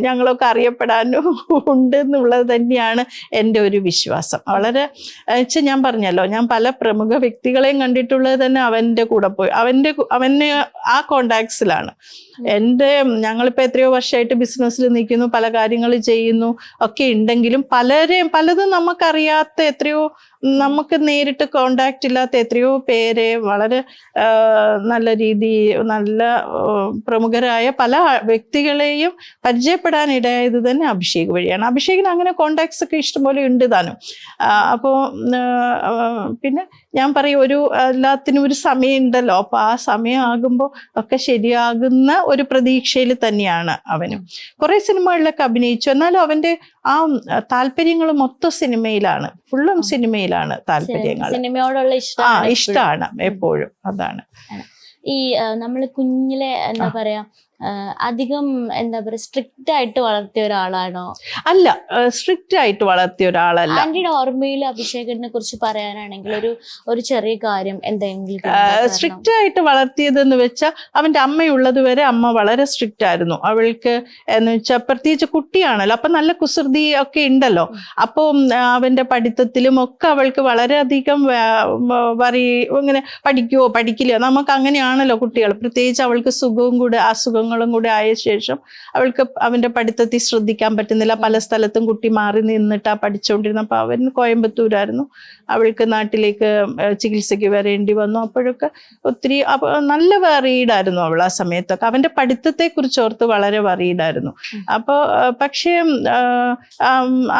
ഞങ്ങളൊക്കെ അറിയപ്പെടാനും ഉണ്ട് എന്നുള്ളത് തന്നെയാണ് എൻ്റെ ഒരു വിശ്വാസം. വളരെ ഞാൻ പറഞ്ഞല്ലോ, ഞാൻ പല പ്രമുഖ വ്യക്തികളെയും കണ്ടിട്ടുള്ളത് തന്നെ അവൻ്റെ കൂടെ പോയി, അവനെ ആ കോണ്ടാക്ട്സിലാണ്. ഞങ്ങളിപ്പോൾ എത്രയോ വർഷമായിട്ട് ബിസിനസ്സിൽ നിൽക്കുന്നു, പല കാര്യങ്ങൾ ചെയ്യുന്നു ഒക്കെ ഉണ്ടെങ്കിലും പലതും നമുക്കറിയാത്ത എത്രയോ നമുക്ക് നേരിട്ട് കോണ്ടാക്ട് ഇല്ലാത്ത എത്രയോ പേരെ വളരെ നല്ല നല്ല പ്രമുഖരായ പല വ്യക്തികളെയും പരിചയപ്പെടാൻ ഇടയായത് തന്നെ അഭിഷേക് വഴിയാണ്. അഭിഷേകിന് അങ്ങനെ കോണ്ടാക്ട്സ് ഒക്കെ ഇഷ്ടംപോലെ ഉണ്ട് താനും. അപ്പോൾ പിന്നെ ഞാൻ പറയും, എല്ലാത്തിനും ഒരു സമയം ഉണ്ടല്ലോ. അപ്പൊ ആ സമയം ആകുമ്പോൾ ഒക്കെ ശരിയാകുന്ന ഒരു പ്രതീക്ഷയിൽ തന്നെയാണ് അവനും. കുറെ സിനിമകളിലൊക്കെ അഭിനയിച്ചു, എന്നാലും അവന്റെ ആ താല്പര്യങ്ങൾ മൊത്തം സിനിമയിലാണ്, ഫുള്ളും സിനിമയിലാണ് താല്പര്യങ്ങൾ. സിനിമയോടുള്ള ഇഷ്ടമാണ് എപ്പോഴും. അതാണ് ഈ നമ്മള് കുഞ്ഞിലെ എന്താ പറയാ അധികം എന്താ പറയാ സ്ട്രിക്റ്റ് ആയിട്ട് വളർത്തിയ ഒരാളാണോ? അല്ല, സ്ട്രിക്റ്റ് ആയിട്ട് വളർത്തിയ ഒരാളല്ല. ആന്റിയുടെ ഓർമ്മയിൽ അഭിഷേകിനെ കുറിച്ച് പറയാനാണെങ്കിൽ ഒരു ചെറിയ കാര്യം എന്തെങ്കിലും? സ്ട്രിക്റ്റ് ആയിട്ട് വളർത്തിയതെന്ന് വെച്ചാൽ അവന്റെ അമ്മയുള്ളത് വരെ അമ്മ വളരെ സ്ട്രിക്റ്റ് ആയിരുന്നു. അവൾക്ക് എന്ന് വെച്ചാൽ പ്രത്യേകിച്ച് കുട്ടിയാണല്ലോ, അപ്പൊ നല്ല കുസൃതി ഒക്കെ ഉണ്ടല്ലോ. അപ്പോൾ അവന്റെ പഠിത്തത്തിലും ഒക്കെ അവൾക്ക് വളരെയധികം ഇങ്ങനെ പഠിക്കുവോ പഠിക്കില്ലയോ, നമുക്ക് അങ്ങനെയാണല്ലോ കുട്ടികൾ. പ്രത്യേകിച്ച് അവൾക്ക് സുഖവും കൂടെ അസുഖങ്ങളും കൂടെ ആയ ശേഷം അവൾക്ക് അവന്റെ പഠിത്തത്തിൽ ശ്രദ്ധിക്കാൻ പറ്റുന്നില്ല. പല സ്ഥലത്തും കുട്ടി മാറി നിന്നിട്ടാ പഠിച്ചുകൊണ്ടിരുന്നത്. അപ്പൊ അവൻ കോയമ്പത്തൂരായിരുന്നു, അവൾക്ക് നാട്ടിലേക്ക് ചികിത്സയ്ക്ക് വരേണ്ടി വന്നു. അപ്പോഴൊക്കെ ഒത്തിരി നല്ല വറീഡായിരുന്നു അവൾ ആ സമയത്തൊക്കെ. അവന്റെ പഠിത്തത്തെ കുറിച്ച് ഓർത്ത് വളരെ വറീഡായിരുന്നു. അപ്പോൾ പക്ഷേ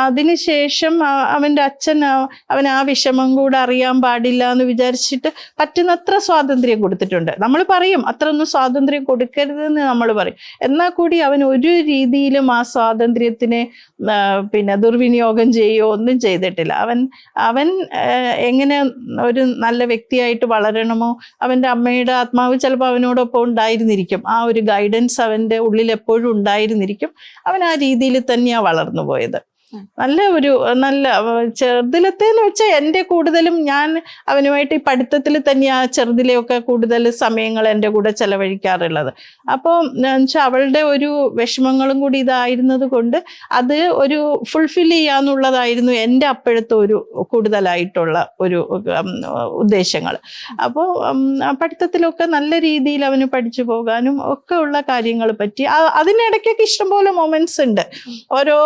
അതിനുശേഷം അവന്റെ അച്ഛൻ അവൻ ആ വിഷമം കൂടെ അറിയാൻ പാടില്ല എന്ന് വിചാരിച്ചിട്ട് പറ്റുന്നത്ര സ്വാതന്ത്ര്യം കൊടുത്തിട്ടുണ്ട്. നമ്മൾ പറയും അത്രയൊന്നും സ്വാതന്ത്ര്യം കൊടുക്കരുതെന്ന് നമ്മൾ പറയും. എന്നാൽ കൂടി അവൻ ഒരു രീതിയിലും ആ സ്വാതന്ത്ര്യത്തിനെ പിന്നെ ദുർവിനിയോഗം ചെയ്യുകയോ ഒന്നും ചെയ്തിട്ടില്ല. അവൻ എങ്ങനെ ഒരു നല്ല വ്യക്തിയായിട്ട് വളരണമോ, അവൻ്റെ അമ്മയുടെ ആത്മാവ് ചിലപ്പോൾ അവനോടൊപ്പം ഉണ്ടായിരുന്നിരിക്കും. ആ ഒരു ഗൈഡൻസ് അവൻ്റെ ഉള്ളിൽ എപ്പോഴും ഉണ്ടായിരുന്നിരിക്കും. അവൻ ആ രീതിയിൽ തന്നെയാണ് വളർന്നു പോയത്. നല്ല ചെറുതിലത്തേന്ന് വെച്ചാൽ എൻ്റെ കൂടുതലും ഞാൻ അവനുമായിട്ട് ഈ പഠിത്തത്തിൽ തന്നെയാ ചെറുതിലെയൊക്കെ കൂടുതൽ സമയങ്ങൾ എൻ്റെ കൂടെ ചെലവഴിക്കാറുള്ളത്. അപ്പോൾ എന്നുവെച്ചാൽ അവളുടെ ഒരു വിഷമങ്ങളും കൂടി ഇതായിരുന്നത് കൊണ്ട് അത് ഒരു ഫുൾഫിൽ ചെയ്യാന്നുള്ളതായിരുന്നു എൻ്റെ അപ്പോഴത്തെ ഒരു കൂടുതലായിട്ടുള്ള ഒരു ഉദ്ദേശങ്ങൾ. അപ്പോൾ പഠിത്തത്തിലൊക്കെ നല്ല രീതിയിൽ അവന് പഠിച്ചു പോകാനും ഒക്കെ ഉള്ള കാര്യങ്ങൾ പറ്റി. അതിനിടയ്ക്കൊക്കെ ഇഷ്ടംപോലെ മൊമെന്റ്സ് ഉണ്ട്. ഓരോ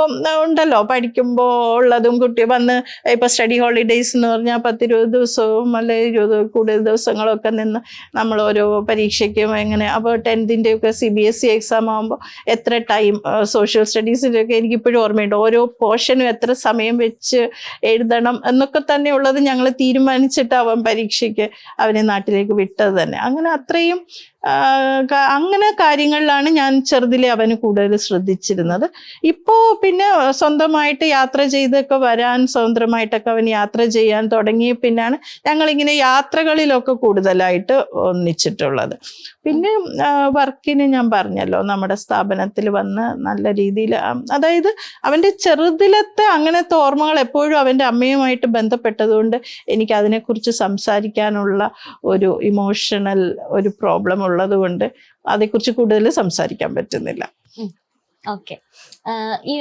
ഉണ്ടല്ലോ പഠിക്കുമ്പോൾ ഉള്ളതും. കുട്ടി വന്ന് ഇപ്പൊ സ്റ്റഡി ഹോളിഡേയ്സ് എന്ന് പറഞ്ഞാൽ 10-20 ദിവസവും അല്ലെ 20 കൂടുതൽ ദിവസങ്ങളൊക്കെ നിന്ന് നമ്മൾ ഓരോ പരീക്ഷയ്ക്കും എങ്ങനെ. അപ്പോൾ 10th ഒക്കെ CBSE എക്സാം ആകുമ്പോൾ എത്ര ടൈം, സോഷ്യൽ സ്റ്റഡീസിൻ്റെ ഒക്കെ എനിക്കിപ്പോഴും ഓർമ്മയുണ്ട്. ഓരോ പോർഷനും എത്ര സമയം വെച്ച് എഴുതണം എന്നൊക്കെ തന്നെ ഉള്ളത് ഞങ്ങൾ തീരുമാനിച്ചിട്ട് അവൻ പരീക്ഷയ്ക്ക് അവനെ നാട്ടിലേക്ക് വിട്ടത് തന്നെ. അങ്ങനെ അത്രയും അങ്ങനെ കാര്യങ്ങളിലാണ് ഞാൻ ചെറുതിലെ അവന് കൂടുതൽ ശ്രദ്ധിച്ചിരുന്നത്. ഇപ്പോൾ പിന്നെ സ്വന്തമായിട്ട് യാത്ര ചെയ്തൊക്കെ വരാൻ, സ്വതന്ത്രമായിട്ടൊക്കെ അവൻ യാത്ര ചെയ്യാൻ തുടങ്ങിയ പിന്നാണ് ഞങ്ങളിങ്ങനെ യാത്രകളിലൊക്കെ കൂടുതലായിട്ട് ഒന്നിച്ചിട്ടുള്ളത്. പിന്നെ വർക്കിന് ഞാൻ പറഞ്ഞല്ലോ, നമ്മുടെ സ്ഥാപനത്തിൽ വന്ന് നല്ല രീതിയിൽ, അതായത് അവൻ്റെ ചെറുതിലത്തെ അങ്ങനത്തെ ഓർമ്മകൾ എപ്പോഴും അവൻ്റെ അമ്മയുമായിട്ട് ബന്ധപ്പെട്ടതുകൊണ്ട് എനിക്ക് അതിനെക്കുറിച്ച് സംസാരിക്കാനുള്ള ഒരു ഇമോഷണൽ ഒരു പ്രോബ്ലം ഉള്ളത് കൊണ്ട് അതേക്കുറിച്ച് കൂടുതൽ സംസാരിക്കാൻ പറ്റുന്നില്ല. ഓക്കെ. ഈ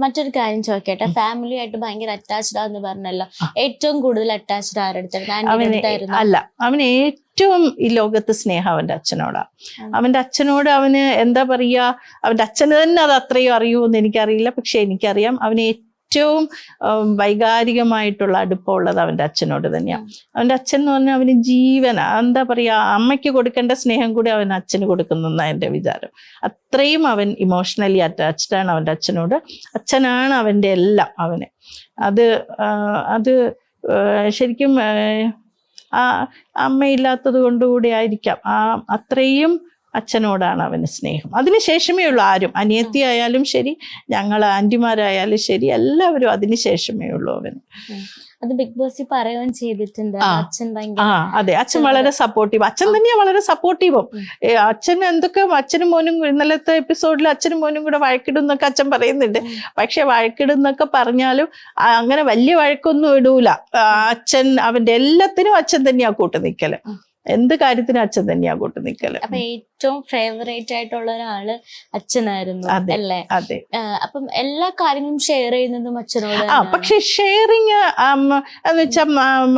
മറ്റൊരു കാര്യം ചോദിക്കട്ടെ, ഫാമിലി ആയിട്ട് ഭയങ്കര അറ്റാച്ച്ഡ് ആന്ന് പറഞ്ഞല്ലോ. ഏറ്റവും കൂടുതൽ അറ്റാച്ച്ഡ് ആരെടുത്തായിരുന്നു? അല്ല, അവന് ഏറ്റവും ഈ ലോകത്ത് സ്നേഹം അവൻ്റെ അച്ഛനോടാണ്. അവൻ്റെ അച്ഛനോട് അവന് എന്താ പറയുക, അവൻ്റെ അച്ഛന് തന്നെ അത് അത്രയും അറിയുമെന്ന് എനിക്കറിയില്ല. പക്ഷെ എനിക്കറിയാം അവന് ഏറ്റവും വൈകാരികമായിട്ടുള്ള അടുപ്പമുള്ളത് അവൻ്റെ അച്ഛനോട് തന്നെയാണ്. അവൻ്റെ അച്ഛൻ എന്ന് പറഞ്ഞാൽ അവന് ജീവനാ. എന്താ പറയുക, അമ്മയ്ക്ക് കൊടുക്കേണ്ട സ്നേഹം കൂടി അവൻ അച്ഛന് കൊടുക്കുന്നെന്നാണ് എൻ്റെ വിചാരം. അത്രയും അവൻ ഇമോഷണലി അറ്റാച്ച്ഡ് ആണ് അവൻ്റെ അച്ഛനോട്. അച്ഛനാണ് അവൻ്റെ എല്ലാം അവന്. അത് ശരിക്കും ആ അമ്മയില്ലാത്തത് കൊണ്ടുകൂടി ആയിരിക്കാം. അത്രയും അച്ഛനോടാണ് അവന് സ്നേഹം. അതിനുശേഷമേ ഉള്ളൂ ആരും, അനിയത്തി ആയാലും ശരി, ഞങ്ങൾ ആന്റിമാരായാലും ശരി, എല്ലാവരും അതിനുശേഷമേ ഉള്ളൂ അവന്. അത് ബിഗ് ബോസ് പറയുകയും ചെയ്തിട്ടുണ്ട്. അതെ, അച്ഛൻ വളരെ സപ്പോർട്ടീവ്. അച്ഛൻ തന്നെയാ വളരെ സപ്പോർട്ടീവും. അച്ഛൻ എന്തൊക്കെ അച്ഛനും മോനും ഇന്നലത്തെ എപ്പിസോഡിൽ അച്ഛനും മോനും കൂടെ വഴക്കിടുന്നൊക്കെ അച്ഛൻ പറയുന്നുണ്ട്. പക്ഷെ വഴക്കിടുന്നൊക്കെ പറഞ്ഞാലും അങ്ങനെ വലിയ വഴക്കൊന്നും ഇടൂല. അച്ഛൻ അവന്റെ എല്ലാത്തിനും അച്ഛൻ തന്നെയാ കൂട്ടു നിൽക്കല്. എന്ത് കാര്യത്തിനും അച്ഛൻ തന്നെയാ കൂട്ടു നിൽക്കല്. അപ്പൊ ഏറ്റവും ഫേവറേറ്റ് ആയിട്ടുള്ള ഒരാള് അച്ഛനായിരുന്നു അതെ, അല്ലേ? അതെ. അപ്പം എല്ലാ കാര്യങ്ങളും ഷെയർ ചെയ്യുന്നതും അച്ഛനോട് പക്ഷെ ഷെയറിങ് എന്ന് വെച്ചാൽ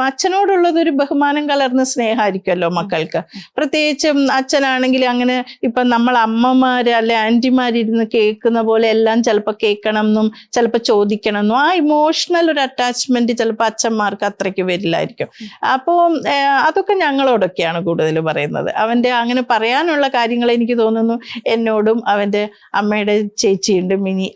അച്ഛനോടുള്ളത് ഒരു ബഹുമാനം കലർന്ന സ്നേഹമായിരിക്കുമല്ലോ മക്കൾക്ക്. പ്രത്യേകിച്ചും അച്ഛനാണെങ്കിൽ അങ്ങനെ ഇപ്പൊ നമ്മൾ അമ്മമാര് അല്ലെ ആന്റിമാരിരുന്ന് കേൾക്കുന്ന പോലെ എല്ലാം ചിലപ്പോൾ കേൾക്കണം എന്നും ചിലപ്പോൾ ചോദിക്കണം എന്നും ആ ഇമോഷണൽ ഒരു അറ്റാച്ച്മെന്റ് ചിലപ്പോൾ അച്ഛന്മാർക്ക് അത്രയ്ക്ക് വരില്ലായിരിക്കും. അപ്പോൾ അതൊക്കെ ഞങ്ങളോടൊക്കെയാണ് കൂടുതൽ പറയുന്നത്. അവന്റെ അങ്ങനെ പറയാനുള്ള കാര്യങ്ങൾ എനിക്ക് തോന്നുന്നു എന്നോടും അവന്റെ അമ്മയുടെ ചേച്ചിയുണ്ട് മിനി,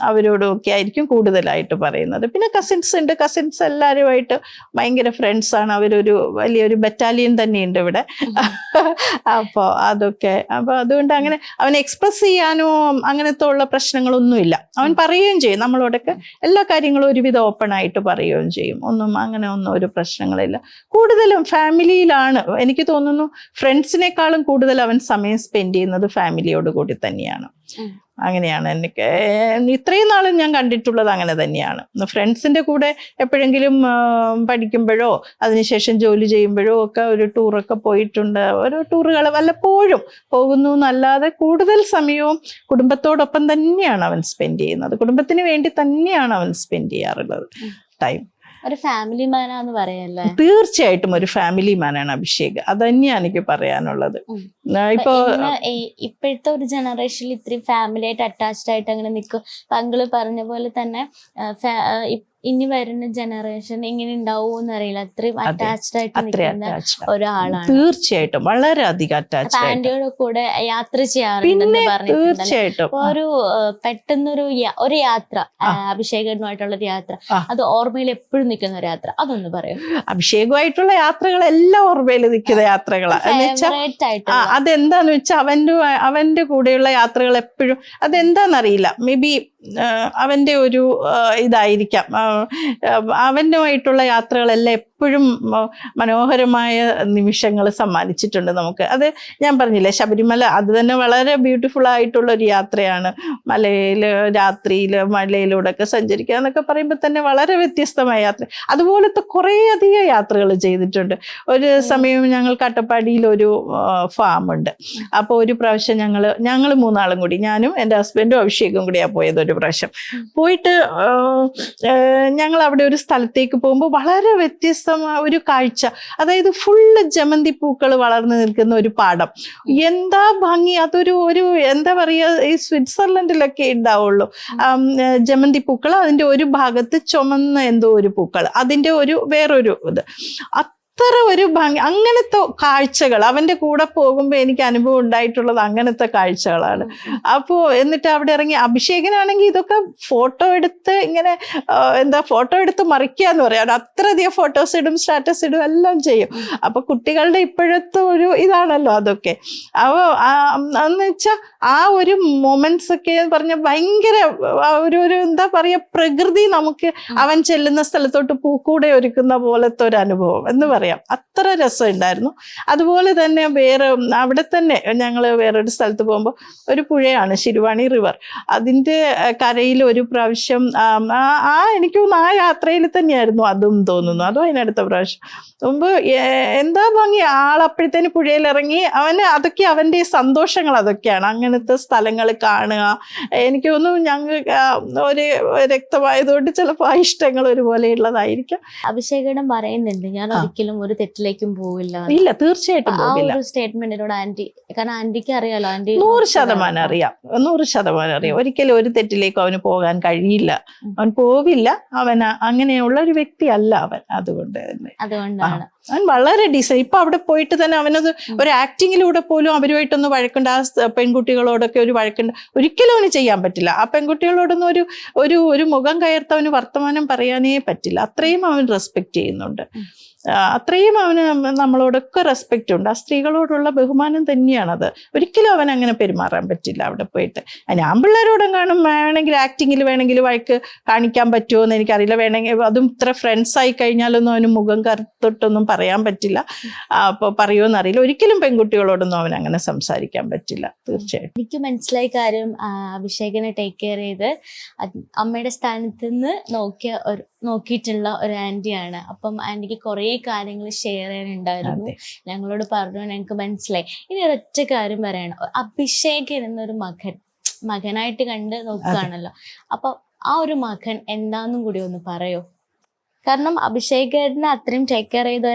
അവരോടും ഒക്കെ ആയിരിക്കും കൂടുതലായിട്ട് പറയുന്നത്. പിന്നെ കസിൻസ് ഉണ്ട്, കസിൻസ് എല്ലാവരുമായിട്ട് ഭയങ്കര ഫ്രണ്ട്സാണ്. അവരൊരു വലിയൊരു ബറ്റാലിയൻ തന്നെയുണ്ട് ഇവിടെ. അപ്പോൾ അതൊക്കെ അതുകൊണ്ട് അങ്ങനെ അവൻ എക്സ്പ്രസ് ചെയ്യാനോ അങ്ങനത്തെ ഉള്ള പ്രശ്നങ്ങളൊന്നുമില്ല. അവൻ പറയുകയും ചെയ്യും നമ്മളോടൊക്കെ എല്ലാ കാര്യങ്ങളും ഒരുവിധം ഓപ്പൺ ആയിട്ട് പറയുകയും ചെയ്യും. അങ്ങനെ ഒന്നും ഒരു പ്രശ്നങ്ങളില്ല. കൂടുതലും ഫാമിലിയിലാണ് എനിക്ക് തോന്നുന്നു. ഫ്രണ്ട്സിനേക്കാളും കൂടുതൽ അവൻ സമയം സ്പെൻഡ് ചെയ്യുന്നത് ഫാമിലിയോട് കൂടി തന്നെയാണ്. അങ്ങനെയാണ് എനിക്ക് ഇത്രയും നാളും ഞാൻ കണ്ടിട്ടുള്ളത്. അങ്ങനെ തന്നെയാണ്. ഫ്രണ്ട്സിന്റെ കൂടെ എപ്പോഴെങ്കിലും പഠിക്കുമ്പോഴോ അതിനുശേഷം ജോലി ചെയ്യുമ്പോഴോ ഒക്കെ ഒരു ടൂറൊക്കെ പോയിട്ടുണ്ട്. ഓരോ ടൂറുകൾ വല്ലപ്പോഴും പോകുന്നു എന്നല്ലാതെ കൂടുതൽ സമയവും കുടുംബത്തോടൊപ്പം തന്നെയാണ് അവൻ സ്പെൻഡ് ചെയ്യുന്നത്. കുടുംബത്തിന് വേണ്ടി തന്നെയാണ് അവൻ സ്പെൻഡ് ചെയ്യാറുള്ളത് ടൈം. ഒരു ഫാമിലി മാനാന്ന് പറയല്ലേ? തീർച്ചയായിട്ടും ഒരു ഫാമിലി മാനാണ് അഭിഷേക്. അത് തന്നെയാണ് എനിക്ക് പറയാനുള്ളത്. ഇപ്പൊ ഇപ്പോഴത്തെ ഒരു ജനറേഷനിൽ ഇത്രയും ഫാമിലി ആയിട്ട് അറ്റാച്ച്ഡ് ആയിട്ട് അങ്ങനെ നിൽക്കും. താങ്കൾ പറഞ്ഞ പോലെ തന്നെ ഇനി വരുന്ന ജനറേഷൻ ഇങ്ങനെ ഉണ്ടാവുമെന്ന് അറിയില്ല. അത്രയും അറ്റാച്ച്ഡ് ആയിട്ട് നിൽക്കുന്ന ഒരാളാണ്. തീർച്ചയായിട്ടും വളരെ അധികം അറ്റാച്ച്ഡ്. ആന്റിയുടെ കൂടെ യാത്ര ചെയ്യാറുണ്ടെന്ന് പറഞ്ഞിട്ടുണ്ടല്ലോ. ഒരു പെട്ടെന്നൊരു യാത്ര, അഭിഷേകനുമായിട്ടുള്ള ഒരു യാത്ര, അത് ഓർമ്മയിൽ എപ്പോഴും നിൽക്കുന്ന ഒരു യാത്ര, അതൊന്ന് പറയും. അഭിഷേകമായിട്ടുള്ള യാത്രകളെല്ലാം ഓർമ്മയിൽ നിൽക്കുന്ന യാത്രകളാണ്. അതെന്താന്ന് വെച്ചാൽ അവന്റെ കൂടെയുള്ള യാത്രകൾ എപ്പോഴും അതെന്താന്നറിയില്ല. മേ ബി അവന്റെ ഒരു ഇതായിരിക്കാം. അവനുമായിട്ടുള്ള യാത്രകളെല്ലാം എപ്പോഴും മനോഹരമായ നിമിഷങ്ങൾ സമ്മാനിച്ചിട്ടുണ്ട് നമുക്ക്. അത് ഞാൻ പറഞ്ഞില്ലേ, ശബരിമല അത് തന്നെ വളരെ ബ്യൂട്ടിഫുൾ ആയിട്ടുള്ള ഒരു യാത്രയാണ്. മലയിൽ രാത്രിയിൽ മലയിലൂടെ ഒക്കെ സഞ്ചരിക്കുക എന്നൊക്കെ പറയുമ്പോൾ തന്നെ വളരെ വ്യത്യസ്തമായ യാത്ര. അതുപോലത്തെ കുറേ അധികം യാത്രകൾ ചെയ്തിട്ടുണ്ട്. ഒരു സമയം ഞങ്ങൾ കട്ടപ്പാടിയിൽ ഒരു ഫാം ഉണ്ട്. അപ്പോൾ ഒരു പ്രാവശ്യം ഞങ്ങൾ മൂന്നാളും കൂടി, ഞാനും എൻ്റെ ഹസ്ബൻഡും അഭിഷേകും കൂടിയാണ് പോയത്. ഒരു പ്രാവശ്യം പോയിട്ട് ഞങ്ങൾ അവിടെ ഒരു സ്ഥലത്തേക്ക് പോകുമ്പോൾ വളരെ വ്യത്യസ്തമായ ഒരു കാഴ്ച. അതായത് ഫുള്ള് ജമന്തി പൂക്കൾ വളർന്നു നിൽക്കുന്ന ഒരു പാടം. എന്താ ഭംഗി! അതൊരു എന്താ പറയുക, ഈ സ്വിറ്റ്സർലൻഡിലൊക്കെ ഉണ്ടാവുള്ളൂ ജമന്തി പൂക്കൾ. അതിൻ്റെ ഒരു ഭാഗത്ത് ചുമന്ന എന്തോ ഒരു പൂക്കൾ, അതിൻ്റെ വേറൊരു ഇത്. അത്ര ഒരു ഭംഗി. അങ്ങനത്തെ കാഴ്ചകൾ അവൻ്റെ കൂടെ പോകുമ്പോൾ എനിക്ക് അനുഭവം ഉണ്ടായിട്ടുള്ളത് അങ്ങനത്തെ കാഴ്ചകളാണ്. അപ്പോൾ എന്നിട്ട് അവിടെ ഇറങ്ങി അഭിഷേകനാണെങ്കിൽ ഇതൊക്കെ ഫോട്ടോ എടുത്ത് ഇങ്ങനെ ഫോട്ടോ എടുത്ത് മറിക്കുക എന്ന് പറയാം. അത്രയധികം ഫോട്ടോസ് ഇടും, സ്റ്റാറ്റസ് ഇടും, എല്ലാം ചെയ്യും. അപ്പൊ കുട്ടികളുടെ ഇപ്പോഴത്തെ ഒരു ഇതാണല്ലോ അതൊക്കെ. അപ്പോൾ എന്ന് വെച്ചാൽ ആ ഒരു മൊമെന്റ്സ് ഒക്കെ പറഞ്ഞ ഭയങ്കര ഒരു എന്താ പറയുക, പ്രകൃതി നമുക്ക് അവൻ ചെല്ലുന്ന സ്ഥലത്തോട്ട് പൂക്കൂടെ ഒരുക്കുന്ന പോലത്തെ ഒരു അനുഭവം എന്ന് പറയാം. അത്ര രസം ഉണ്ടായിരുന്നു. അതുപോലെ തന്നെ അവിടെ തന്നെ ഞങ്ങൾ വേറൊരു സ്ഥലത്ത് പോകുമ്പോൾ ഒരു പുഴയാണ് ശിരുവാണി റിവർ. അതിൻ്റെ കരയിൽ ഒരു പ്രാവശ്യം എനിക്ക് തോന്നുന്നു ആ യാത്രയിൽ തന്നെയായിരുന്നു അതും തോന്നുന്നു, അതോ അതിനടുത്ത പ്രാവശ്യം മുമ്പ്. എന്താ ഭംഗി! ആളപ്പോഴത്തേന് പുഴയിലിറങ്ങി. അതൊക്കെ അവൻ്റെ സന്തോഷങ്ങൾ അതൊക്കെയാണ്. അങ്ങനത്തെ സ്ഥലങ്ങൾ കാണുക. എനിക്ക് തോന്നുന്നു ഞങ്ങൾക്ക് ഒരു രക്തമായതുകൊണ്ട് ചിലപ്പോൾ ആ ഇഷ്ടങ്ങൾ ഒരുപോലെയുള്ളതായിരിക്കാം. അഭിഷേകനും പറയുന്നുണ്ട്, ഞാൻ ഒരിക്കലും ഒരു തെറ്റിലേക്കും പോവില്ല. ഇല്ല, തീർച്ചയായിട്ടും പോകില്ല. സ്റ്റേറ്റ്മെന്റിനോട് ആന്റി, കാരണം ആന്റിക്ക് അറിയാലോ, ആന്റി 100% അറിയാം. ഒരിക്കലും ഒരു തെറ്റിലേക്കും അവന് പോകാൻ കഴിയില്ല. അവൻ പോവില്ല. അവൻ അങ്ങനെയുള്ള ഒരു വ്യക്തിയല്ല അവൻ. അതുകൊണ്ടാണ് അവൻ വളരെ ഡീസന്റ്. ഇപ്പൊ അവിടെ പോയിട്ട് തന്നെ അവനത് ഒരു ആക്ടിങ്ങിലൂടെ പോലും അവരുമായിട്ടൊന്ന് വഴക്കുണ്ട്. ആ പെൺകുട്ടികളോടൊക്കെ ഒരു വഴക്കുണ്ട്. ഒരിക്കലും അവന് ചെയ്യാൻ പറ്റില്ല. ആ പെൺകുട്ടികളോടൊന്നും ഒരു മുഖം കയർത്തവന് വർത്തമാനം പറയാനേ പറ്റില്ല. അത്രയും അവൻ റെസ്പെക്ട് ചെയ്യുന്നുണ്ട്. അത്രയും അവന് നമ്മളോടൊക്കെ റെസ്പെക്റ്റ് ഉണ്ട്. ആ സ്ത്രീകളോടുള്ള ബഹുമാനം തന്നെയാണത്. ഒരിക്കലും അവൻ അങ്ങനെ പെരുമാറാൻ പറ്റില്ല അവിടെ പോയിട്ട്. ഞാൻ പിള്ളേരോടും കാണും, വേണമെങ്കിൽ ആക്ടിങ്ങിൽ വേണമെങ്കിൽ വഴക്ക് കാണിക്കാൻ പറ്റുമോ എന്ന് എനിക്കറിയില്ല. വേണമെങ്കിൽ അതും ഇത്ര ഫ്രണ്ട്സ് ആയി കഴിഞ്ഞാലൊന്നും അവന് മുഖം കറുത്തിട്ടൊന്നും പറയാൻ പറ്റില്ല. അപ്പോൾ പറയുമോ എന്നറിയില്ല. ഒരിക്കലും പെൺകുട്ടികളോടൊന്നും അവൻ അങ്ങനെ സംസാരിക്കാൻ പറ്റില്ല. തീർച്ചയായിട്ടും എനിക്ക് മനസ്സിലായ കാര്യം, അഭിഷേകിനെ ടേക്ക് കെയർ ചെയ്ത് അമ്മയുടെ സ്ഥാനത്ത് നിന്ന് നോക്കിയ നോക്കിയിട്ടുള്ള ഒരു ആന്റിയാണ്. അപ്പം ആന്റിക്ക് കുറേ കാര്യങ്ങൾ ഷെയർ ചെയ്യാനുണ്ടായിരുന്നു. ഞങ്ങളോട് പറഞ്ഞു, ഞങ്ങൾക്ക് മനസ്സിലായി. ഇനി ഒരൊറ്റ കാര്യം പറയണം, അഭിഷേകൻ എന്നൊരു മകനായിട്ട് കണ്ട് നോക്കുകയാണല്ലോ, അപ്പൊ ആ ഒരു മകൻ എന്താന്നും കൂടി ഒന്ന് പറയോ? കാരണം അഭിഷേകനെ അത്രയും ടേക്ക് കെയർ ചെയ്ത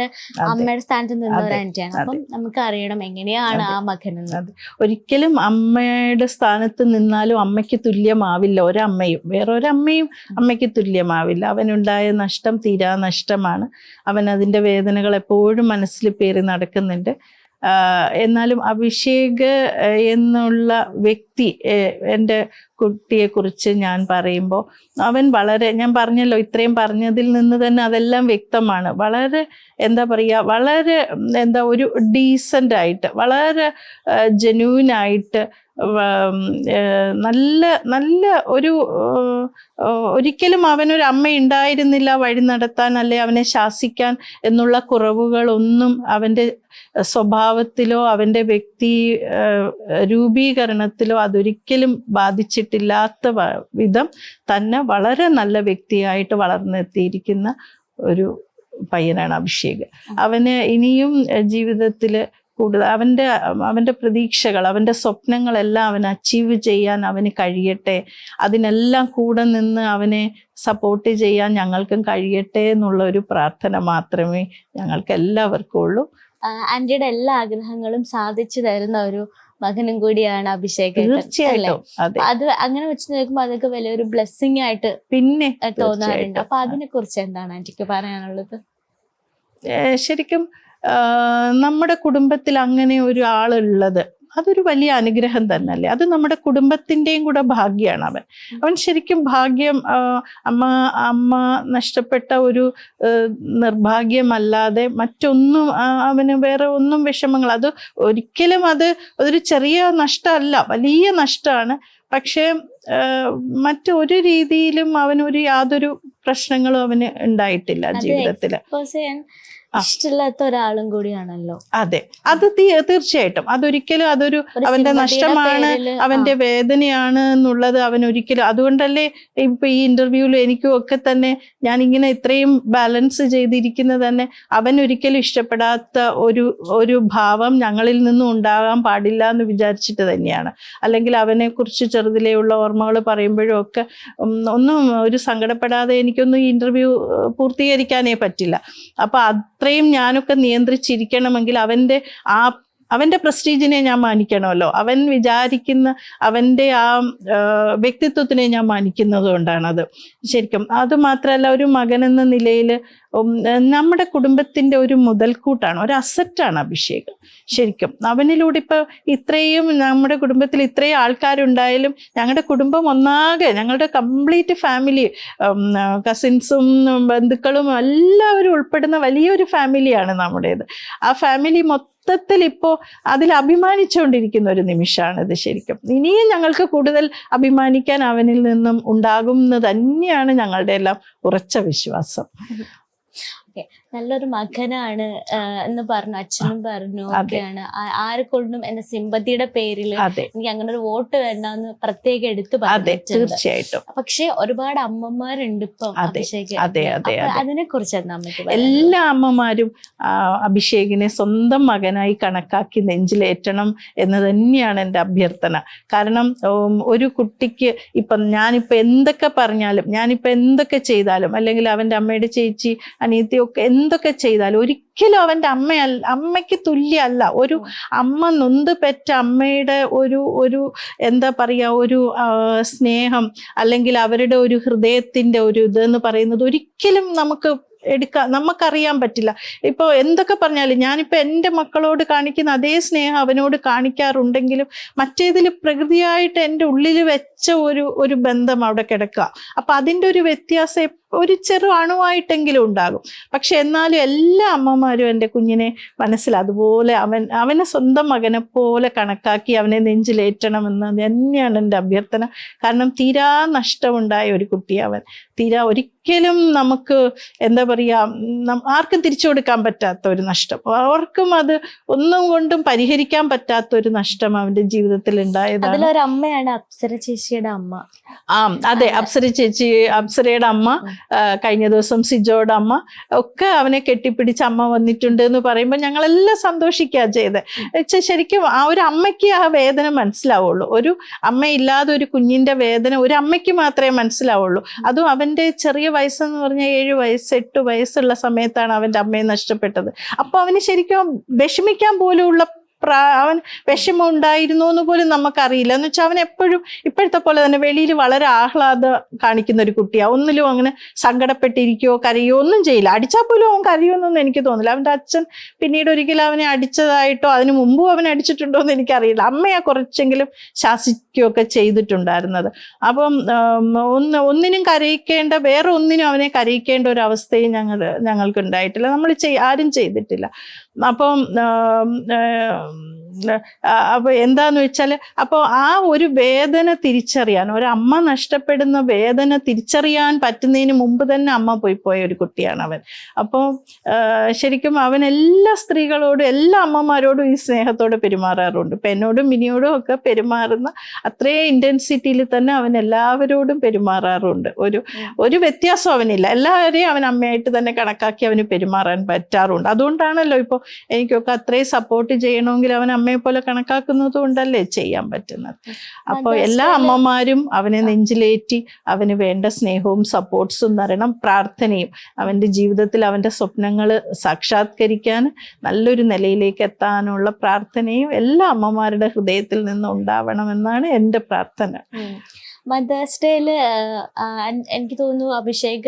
അമ്മയുടെ സ്ഥാനത്ത് നിന്ന ഒരു ആന്റിയാണ്. അപ്പം നമുക്ക് അറിയണം എങ്ങനെയാണ് ആ മകൻ എന്നത്. ഒരിക്കലും അമ്മയുടെ സ്ഥാനത്ത് നിന്നാലും അമ്മയ്ക്ക് തുല്യമാവില്ല ഒരമ്മയും, വേറൊരമ്മയും അമ്മയ്ക്ക് തുല്യമാവില്ല. അവനുണ്ടായ നഷ്ടം തീരാ നഷ്ടമാണ്. അവൻ അതിൻ്റെ വേദനകൾ എപ്പോഴും മനസ്സിൽ പേറി നടക്കുന്നുണ്ട്. എന്നാലും അഭിഷേക് എന്നുള്ള വ്യക്തി, എൻ്റെ കുട്ടിയെക്കുറിച്ച് ഞാൻ പറയുമ്പോൾ അവൻ വളരെ, ഞാൻ പറഞ്ഞല്ലോ ഇത്രയും പറഞ്ഞതിൽ നിന്ന് തന്നെ അതെല്ലാം വ്യക്തമാണ്. വളരെ എന്താ പറയുക, വളരെ ഒരു ഡീസൻ്റ് ആയിട്ട്, വളരെ ജെന്യൂനായിട്ട്, നല്ല ഒരു ഒരിക്കലും അവനൊരു അമ്മ ഉണ്ടായിരുന്നില്ല വഴി നടത്താൻ, അല്ലെ അവനെ ശാസിക്കാൻ എന്നുള്ള കുറവുകളൊന്നും അവൻ്റെ സ്വഭാവത്തിലോ അവൻ്റെ വ്യക്തി രൂപീകരണത്തിലോ അതൊരിക്കലും ബാധിച്ചിട്ടില്ലാത്ത വിധം തന്നെ വളരെ നല്ല വ്യക്തിയായിട്ട് വളർന്നെത്തിയിരിക്കുന്ന ഒരു പയ്യനാണ് അഭിഷേക്. അവന് ഇനിയും ജീവിതത്തിൽ കൂടുതൽ അവൻ്റെ പ്രതീക്ഷകൾ, അവൻ്റെ സ്വപ്നങ്ങളെല്ലാം അവന് അച്ചീവ് ചെയ്യാൻ അവന് കഴിയട്ടെ. അതിനെല്ലാം കൂടെ നിന്ന് അവനെ സപ്പോർട്ട് ചെയ്യാൻ ഞങ്ങൾക്കും കഴിയട്ടെ എന്നുള്ള ഒരു പ്രാർത്ഥന മാത്രമേ ഞങ്ങൾക്ക് എല്ലാവർക്കും ഉള്ളൂ. ആന്റിയുടെ എല്ലാ ആഗ്രഹങ്ങളും സാധിച്ചു തരുന്ന ഒരു മകനും കൂടിയാണ് അഭിഷേക്. തീർച്ചയായിട്ടും അത് അങ്ങനെ വെച്ച് നോക്കുമ്പോൾ അതൊക്കെ വലിയൊരു ബ്ലെസ്സിങ് ആയിട്ട് പിന്നെ തോന്നാറുണ്ട്. അപ്പൊ അതിനെ കുറിച്ച് എന്താണ് ആന്റിക്ക് പറയാനുള്ളത്? ശരിക്കും നമ്മുടെ കുടുംബത്തിൽ അങ്ങനെ ഒരു ആളുള്ളത് അതൊരു വലിയ അനുഗ്രഹം തന്നെയല്ലേ. അത് നമ്മുടെ കുടുംബത്തിൻ്റെയും കൂടെ ഭാഗ്യമാണ്. അവൻ ശരിക്കും ഭാഗ്യം. അമ്മ നഷ്ടപ്പെട്ട ഒരു നിർഭാഗ്യമല്ലാതെ മറ്റൊന്നും അവന് വേറെ ഒന്നും വിഷമങ്ങൾ, അത് ഒരിക്കലും അതൊരു ചെറിയ നഷ്ടമല്ല, വലിയ നഷ്ടമാണ്. പക്ഷേ മറ്റൊരു രീതിയിലും അവനൊരു യാതൊരു പ്രശ്നങ്ങളും അവന് ഉണ്ടായിട്ടില്ല ജീവിതത്തില്. ഇഷ്ടമില്ലാത്ത ഒരാളും കൂടിയാണല്ലോ. അതെ, അത് തീർച്ചയായിട്ടും അതൊരിക്കലും അതൊരു അവന്റെ നഷ്ടമാണ്, അവന്റെ വേദനയാണ് എന്നുള്ളത് അവനൊരിക്കലും. അതുകൊണ്ടല്ലേ ഇപ്പൊ ഈ ഇന്റർവ്യൂവിൽ എനിക്കും ഒക്കെ തന്നെ ഞാൻ ഇങ്ങനെ ഇത്രയും ബാലൻസ് ചെയ്തിരിക്കുന്നത് തന്നെ അവനൊരിക്കലും ഇഷ്ടപ്പെടാത്ത ഒരു ഭാവം ഞങ്ങളിൽ നിന്നും ഉണ്ടാകാൻ പാടില്ല എന്ന് വിചാരിച്ചിട്ട് തന്നെയാണ്. അല്ലെങ്കിൽ അവനെ കുറിച്ച് ചെറുതിലെയുള്ള ഓർമ്മകൾ പറയുമ്പോഴും ഒക്കെ ഒന്നും ഒരു സങ്കടപ്പെടാതെ എനിക്കൊന്നും ഈ ഇന്റർവ്യൂ പൂർത്തീകരിക്കാനേ പറ്റില്ല. അപ്പൊ അത്രയും ഞാനൊക്കെ നിയന്ത്രിച്ചിരിക്കണമെങ്കിൽ അവന്റെ പ്രസ്റ്റീജിനെ ഞാൻ മാനിക്കണമല്ലോ. അവൻ വിചാരിക്കുന്ന അവൻ്റെ ആ വ്യക്തിത്വത്തിനെ ഞാൻ മാനിക്കുന്നത് കൊണ്ടാണത് ശരിക്കും. അതുമാത്രമല്ല, ഒരു മകൻ എന്ന നിലയിൽ നമ്മുടെ കുടുംബത്തിൻ്റെ ഒരു മുതൽക്കൂട്ടാണ്, ഒരു അസറ്റാണ് അഭിഷേക്. ശരിക്കും അവനിലൂടെ ഇപ്പോൾ ഇത്രയും നമ്മുടെ കുടുംബത്തിൽ ഇത്രയും ആൾക്കാരുണ്ടായാലും ഞങ്ങളുടെ കുടുംബം ഒന്നാകെ, ഞങ്ങളുടെ കംപ്ലീറ്റ് ഫാമിലി, കസിൻസും ബന്ധുക്കളും എല്ലാവരും ഉൾപ്പെടുന്ന വലിയൊരു ഫാമിലിയാണ് നമ്മുടേത്. ആ ഫാമിലി മൊത്തത്തിൽ ഇപ്പോൾ അതിൽ അഭിമാനിച്ചുകൊണ്ടിരിക്കുന്ന ഒരു നിമിഷമാണിത് ശരിക്കും. ഇനിയും ഞങ്ങൾക്ക് കൂടുതൽ അഭിമാനിക്കാൻ അവനിൽ നിന്നും ഉണ്ടാകുമെന്ന് തന്നെയാണ് ഞങ്ങളുടെ എല്ലാം ഉറച്ച വിശ്വാസം. നല്ലൊരു മകനാണ് എന്ന് പറഞ്ഞു, അച്ഛനും പറഞ്ഞു, ഒക്കെയാണ്. ആരെ കൊണ്ടും എന്റെ സിമ്പതിയുടെ പേരിൽ എനിക്ക് അങ്ങനെ ഒരു വോട്ട് വേണ്ടെന്ന് പ്രത്യേകം എടുത്തു പറഞ്ഞു. തീർച്ചയായിട്ടും. പക്ഷെ ഒരുപാട് അമ്മമാരുണ്ട് ഇപ്പം അഭിഷേക്. അതിനെ കുറിച്ച് എന്താ? എല്ലാ അമ്മമാരും അഭിഷേകിനെ സ്വന്തം മകനായി കണക്കാക്കി നെഞ്ചിലേറ്റണം എന്ന് തന്നെയാണ് എൻ്റെ അഭ്യർത്ഥന. കാരണം ഒരു കുട്ടിക്ക് ഞാനിപ്പോൾ എന്തൊക്കെ പറഞ്ഞാലും, ഞാനിപ്പോൾ എന്തൊക്കെ ചെയ്താലും, അല്ലെങ്കിൽ അവൻ്റെ അമ്മയുടെ ചേച്ചി അനിയത്തിയൊക്കെ എന്തൊക്കെ ചെയ്താലും ഒരിക്കലും അവൻ്റെ അമ്മയ്ക്ക് തുല്യമല്ല. ഒരു അമ്മ നൊന്ത് പെറ്റ അമ്മയുടെ ഒരു എന്താ പറയുക, ഒരു സ്നേഹം, അല്ലെങ്കിൽ അവരുടെ ഒരു ഹൃദയത്തിൻ്റെ ഒരു ഇതെന്ന് പറയുന്നത് ഒരിക്കലും നമുക്കറിയാൻ പറ്റില്ല. ഇപ്പോൾ എന്തൊക്കെ പറഞ്ഞാലും ഞാനിപ്പോൾ എൻ്റെ മക്കളോട് കാണിക്കുന്ന അതേ സ്നേഹം അവനോട് കാണിക്കാറുണ്ടെങ്കിലും മറ്റേതിൽ പ്രകൃതിയായിട്ട് എൻ്റെ ഉള്ളിൽ വെച്ച ഒരു ബന്ധം അവിടെ കിടക്കുക. അപ്പം അതിൻ്റെ ഒരു വ്യത്യാസം ഒരു ചെറു അണുവായിട്ടെങ്കിലും ഉണ്ടാകും. പക്ഷെ എന്നാലും എല്ലാ അമ്മമാരും എൻ്റെ കുഞ്ഞിനെ മനസ്സിൽ അതുപോലെ അവനെ സ്വന്തം മകനെ പോലെ കണക്കാക്കി അവനെ നെഞ്ചിലേറ്റണമെന്ന് തന്നെയാണ് എൻ്റെ അഭ്യർത്ഥന. കാരണം തീരാ നഷ്ടമുണ്ടായ ഒരു കുട്ടി അവൻ. ഒരിക്കലും നമുക്ക് എന്താ പറയുക, ആർക്കും തിരിച്ചു കൊടുക്കാൻ പറ്റാത്ത ഒരു നഷ്ടം, അവർക്കും അത് ഒന്നും കൊണ്ടും പരിഹരിക്കാൻ പറ്റാത്ത ഒരു നഷ്ടം അവൻ്റെ ജീവിതത്തിൽ ഉണ്ടായതാണ്. അതിലൊരമ്മയാണ് അപ്സര ചേച്ചിയുടെ അമ്മ. അതെ, അപ്സരയുടെ അമ്മ കഴിഞ്ഞ ദിവസം സിജോയുടെ അമ്മ ഒക്കെ അവനെ കെട്ടിപ്പിടിച്ച് അമ്മ വന്നിട്ടുണ്ട് എന്ന് പറയുമ്പോൾ ഞങ്ങളെല്ലാം സന്തോഷിക്കുക ചെയ്തത്. ശരിക്കും ആ ഒരു അമ്മയ്ക്ക് ആ വേദന മനസ്സിലാവുള്ളൂ. ഒരു അമ്മയില്ലാതെ ഒരു കുഞ്ഞിന്റെ വേദന ഒരു അമ്മയ്ക്ക് മാത്രമേ മനസ്സിലാവുള്ളൂ. അതും അവന്റെ ചെറിയ വയസ്സെന്ന് പറഞ്ഞാൽ 7 വയസ്സ് 8 വയസ്സുള്ള സമയത്താണ് അവന്റെ അമ്മയെ നഷ്ടപ്പെട്ടത്. അപ്പൊ അവന് ശരിക്കും വിഷമിക്കാൻ പോലുള്ള അവൻ വിഷമം ഉണ്ടായിരുന്നു എന്ന് പോലും നമുക്കറിയില്ല. എന്ന് വെച്ചാൽ അവൻ എപ്പോഴും ഇപ്പോഴത്തെ പോലെ തന്നെ വെളിയിൽ വളരെ ആഹ്ലാദം കാണിക്കുന്ന ഒരു കുട്ടിയാണ്. ഒന്നിലും അങ്ങനെ സങ്കടപ്പെട്ടിരിക്കുകയോ കരയോ ഒന്നും ചെയ്യില്ല. അടിച്ചാൽ പോലും അവൻ കരയുമെന്നൊന്നും എനിക്ക് തോന്നില്ല. അവൻ്റെ അച്ഛൻ പിന്നീട് ഒരിക്കലും അവനെ അടിച്ചതായിട്ടോ അതിനു മുമ്പും അവൻ അടിച്ചിട്ടുണ്ടോ എന്ന് എനിക്കറിയില്ല. അമ്മയെ കുറച്ചെങ്കിലും ശാസിക്കുകയൊക്കെ ചെയ്തിട്ടുണ്ടായിരുന്നത്. അപ്പം ഒന്നിനും കരയിക്കേണ്ട വേറെ ഒന്നിനും അവനെ കരയിക്കേണ്ട ഒരു അവസ്ഥയും ഞങ്ങൾക്ക് ഉണ്ടായിട്ടില്ല. നമ്മൾ ആരും ചെയ്തിട്ടില്ല. അപ്പം അപ്പൊ എന്താന്ന് വെച്ചാൽ അപ്പോൾ ആ ഒരു വേദന തിരിച്ചറിയാൻ, ഒരു അമ്മ നഷ്ടപ്പെടുന്ന വേദന തിരിച്ചറിയാൻ പറ്റുന്നതിന് മുമ്പ് തന്നെ അമ്മ പോയ ഒരു കുട്ടിയാണ് അവൻ. അപ്പോൾ ശരിക്കും അവൻ എല്ലാ സ്ത്രീകളോടും എല്ലാ അമ്മമാരോടും ഈ സ്നേഹത്തോടെ പെരുമാറാറുണ്ട്. ഇപ്പം എന്നോടും മിനിയോടും ഒക്കെ പെരുമാറുന്ന അത്രയും ഇൻറ്റൻസിറ്റിയിൽ തന്നെ അവൻ എല്ലാവരോടും പെരുമാറാറുണ്ട്. ഒരു വ്യത്യാസം അവനില്ല. എല്ലാവരെയും അവൻ അമ്മയായിട്ട് തന്നെ കണക്കാക്കി അവന് പെരുമാറാൻ പറ്റാറുണ്ട്. അതുകൊണ്ടാണല്ലോ ഇപ്പോൾ എനിക്കൊക്കെ അത്രയും സപ്പോർട്ട് ചെയ്യണമെങ്കിൽ അവൻ അമ്മയെ പോലെ കണക്കാക്കുന്നത് കൊണ്ടല്ലേ ചെയ്യാൻ പറ്റുന്നത്. അപ്പോൾ എല്ലാ അമ്മമാരും അവനെ നെഞ്ചിലേറ്റി അവന് വേണ്ട സ്നേഹവും സപ്പോർട്ട്സും തരണം, പ്രാർത്ഥനയും. അവൻ്റെ ജീവിതത്തിൽ അവൻ്റെ സ്വപ്നങ്ങൾ സാക്ഷാത്കരിക്കാൻ നല്ലൊരു നിലയിലേക്ക് എത്താനുള്ള പ്രാർത്ഥനയും എല്ലാ അമ്മമാരുടെ ഹൃദയത്തിൽ നിന്ന് ഉണ്ടാവണമെന്നാണ് എൻ്റെ പ്രാർത്ഥന. മദേഴ്സ് ഡേയില് എനിക്ക് തോന്നുന്നു അഭിഷേക്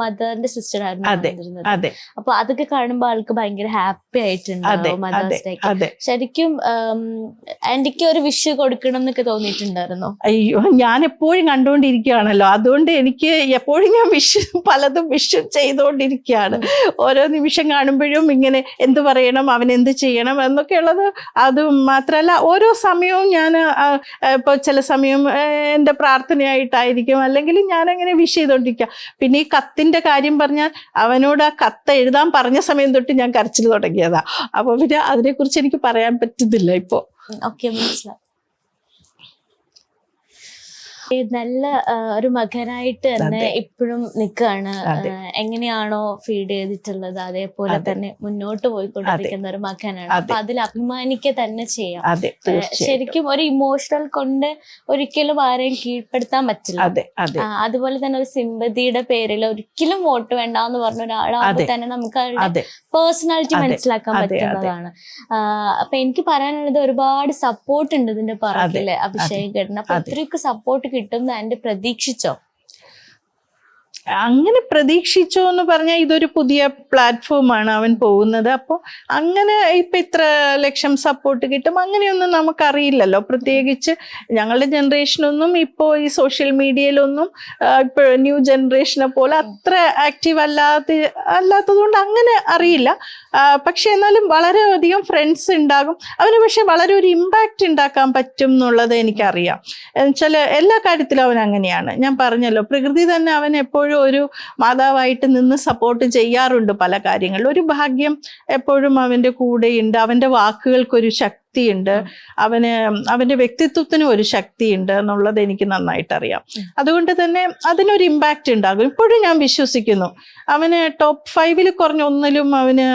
മദറിന്റെ സിസ്റ്റർ ആയിരുന്നു. അപ്പൊ അതൊക്കെ കാണുമ്പോ ആൾക്ക് ഭയങ്കര ഹാപ്പി ആയിട്ടുണ്ടാവും മദേഴ്സ് ഡേ. ശരിക്കും എനിക്ക് ഒരു വിഷ് കൊടുക്കണം എന്നൊക്കെ തോന്നിയിട്ടുണ്ടായിരുന്നോ? അയ്യോ, ഞാൻ എപ്പോഴും കണ്ടുകൊണ്ടിരിക്കുകയാണല്ലോ. അതുകൊണ്ട് എനിക്ക് എപ്പോഴും ഞാൻ പലതും വിഷ് ചെയ്തുകൊണ്ടിരിക്കുകയാണ്. ഓരോ നിമിഷം കാണുമ്പോഴും ഇങ്ങനെ എന്ത് പറയണം, അവൻ എന്ത് ചെയ്യണം എന്നൊക്കെ ഉള്ളത്. അത് മാത്രമല്ല ഓരോ സമയവും ഞാൻ ഇപ്പോൾ ചില സമയം എൻ്റെ പ്രാർത്ഥനയായിട്ടായിരിക്കും, അല്ലെങ്കിൽ ഞാനങ്ങനെ വിഷ് ചെയ്തോണ്ടിരിക്കുക. പിന്നെ ഈ കത്തിന്റെ കാര്യം പറഞ്ഞാൽ അവനോട് ആ കത്ത് എഴുതാൻ പറഞ്ഞ സമയം തൊട്ട് ഞാൻ കരച്ചിൽ തുടങ്ങിയതാ. അപ്പൊ പിന്നെ അതിനെക്കുറിച്ച് എനിക്ക് പറയാൻ പറ്റുന്നില്ല ഇപ്പോ. ഓക്കെ, മനസ്സിലാവും. നല്ല ഒരു മകനായിട്ട് തന്നെ ഇപ്പോഴും നിൽക്കുകയാണ്. എങ്ങനെയാണോ ഫീഡ് ചെയ്തിട്ടുള്ളത് അതേപോലെ തന്നെ മുന്നോട്ട് പോയിക്കൊണ്ടിരിക്കുന്ന ഒരു മകനാണ്. അപ്പൊ അതിൽ അഭിമാനിക്കുക തന്നെ ചെയ്യാം. ശരിക്കും ഒരു ഇമോഷണൽ കൊണ്ട് ഒരിക്കലും ആരെയും കീഴ്പ്പെടുത്താൻ പറ്റില്ല. അതുപോലെ തന്നെ ഒരു സിമ്പതിയുടെ പേരിൽ ഒരിക്കലും വോട്ട് വേണ്ട എന്ന് പറഞ്ഞ ഒരാളാകുമ്പോൾ തന്നെ നമുക്ക് അവരുടെ പേഴ്സണാലിറ്റി മനസ്സിലാക്കാൻ പറ്റുന്നതാണ്. അപ്പൊ എനിക്ക് പറയാനുള്ളത് ഒരുപാട് സപ്പോർട്ട് ഉണ്ട് ഇതിന്റെ പുറകില് അഭിഷേകേട്ടന്. അപ്പൊ ഇത്രയൊക്കെ സപ്പോർട്ട് കിട്ടും ആൻഡ് പ്രതീക്ഷിച്ചോ? അങ്ങനെ പ്രതീക്ഷിച്ചോ എന്ന് പറഞ്ഞാൽ ഇതൊരു പുതിയ പ്ലാറ്റ്ഫോമാണ് അവൻ പോകുന്നത്. അപ്പോൾ അങ്ങനെ ഇപ്പം ഇത്ര ലക്ഷം സപ്പോർട്ട് കിട്ടും അങ്ങനെയൊന്നും നമുക്കറിയില്ലല്ലോ. പ്രത്യേകിച്ച് ഞങ്ങളുടെ ജനറേഷനൊന്നും ഇപ്പോൾ ഈ സോഷ്യൽ മീഡിയയിലൊന്നും ഇപ്പോൾ ന്യൂ ജനറേഷനെ പോലെ അത്ര ആക്റ്റീവ് അല്ലാത്തതുകൊണ്ട് അങ്ങനെ അറിയില്ല. പക്ഷെ എന്നാലും വളരെയധികം ഫ്രണ്ട്സ് ഉണ്ടാകും അവന്. പക്ഷെ വളരെ ഒരു ഇമ്പാക്റ്റ് ഉണ്ടാക്കാൻ പറ്റും എന്നുള്ളത് എനിക്കറിയാം. എന്നുവെച്ചാൽ എല്ലാ കാര്യത്തിലും അവൻ അങ്ങനെയാണ്. ഞാൻ പറഞ്ഞല്ലോ, പ്രകൃതി തന്നെ അവൻ എപ്പോഴും ഒരു മാതാവായിട്ട് നിന്ന് സപ്പോർട്ട് ചെയ്യാറുണ്ട് പല കാര്യങ്ങളിലും. ഒരു ഭാഗ്യം എപ്പോഴും അവൻ്റെ കൂടെയുണ്ട്. അവൻ്റെ വാക്കുകൾക്കൊരു ശക്തിയുണ്ട്, അവൻ്റെ വ്യക്തിത്വത്തിനും ഒരു ശക്തിയുണ്ട് എന്നുള്ളത് എനിക്ക് നന്നായിട്ട് അറിയാം. അതുകൊണ്ട് തന്നെ അതിനൊരു ഇമ്പാക്റ്റ് ഉണ്ടാകും. ഇപ്പോഴും ഞാൻ വിശ്വസിക്കുന്നു അവന് ടോപ്പ് 5 കുറഞ്ഞ ഒന്നിലും അവന്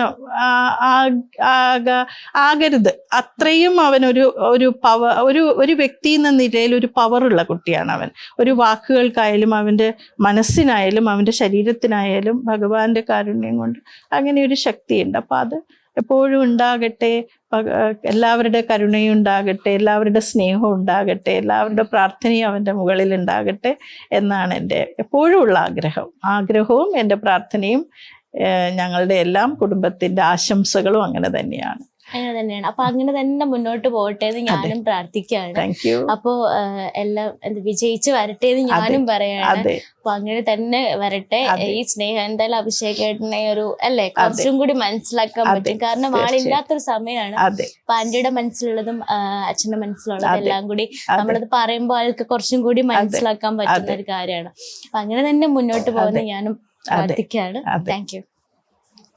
ആകരുത്. അത്രയും അവനൊരു പവർ, ഒരു വ്യക്തി എന്ന നിലയിൽ ഒരു പവറുള്ള കുട്ടിയാണ് അവൻ. ഒരു വാക്കുകൾക്കായാലും അവൻ്റെ മനസ്സിനായാലും അവൻ്റെ ശരീരത്തിനായാലും ഭഗവാന്റെ കാരുണ്യം കൊണ്ട് അങ്ങനെ ഒരു ശക്തിയുണ്ട്. അപ്പം അത് എപ്പോഴും ഉണ്ടാകട്ടെ. എല്ലാവരുടെ കരുണയും ഉണ്ടാകട്ടെ, എല്ലാവരുടെ സ്നേഹവും ഉണ്ടാകട്ടെ, എല്ലാവരുടെ പ്രാർത്ഥനയും അവൻ്റെ മുകളിൽ ഉണ്ടാകട്ടെ എന്നാണ് എൻ്റെ എപ്പോഴും ഉള്ള ആഗ്രഹവും എൻ്റെ പ്രാർത്ഥനയും ഞങ്ങളുടെ എല്ലാം കുടുംബത്തിൻ്റെ ആശംസകളും അങ്ങനെ തന്നെയാണ്. അപ്പൊ അങ്ങനെ തന്നെ മുന്നോട്ട് പോകട്ടെ എന്ന് ഞാനും പ്രാർത്ഥിക്കുകയാണ്. അപ്പോ എല്ലാം വിജയിച്ച് വരട്ടെ എന്ന് ഞാനും പറയാണ്. അപ്പൊ അങ്ങനെ തന്നെ വരട്ടെ. ഈ സ്നേഹം എന്തായാലും അഭിഷേകേട്ടനെ കുറച്ചും കൂടി മനസ്സിലാക്കാൻ പറ്റും. കാരണം ആളില്ലാത്തൊരു സമയമാണ്. അപ്പൊ ആന്റിയുടെ മനസ്സിലുള്ളതും അച്ഛന്റെ മനസ്സിലുള്ളതും എല്ലാം കൂടി നമ്മളത് പറയുമ്പോൾ ആൾക്ക് കുറച്ചും കൂടി മനസ്സിലാക്കാൻ പറ്റുന്ന ഒരു കാര്യമാണ്. അപ്പൊ അങ്ങനെ തന്നെ മുന്നോട്ട് പോകുന്ന ഞാനും പ്രാർത്ഥിക്കുകയാണ്. Thank you.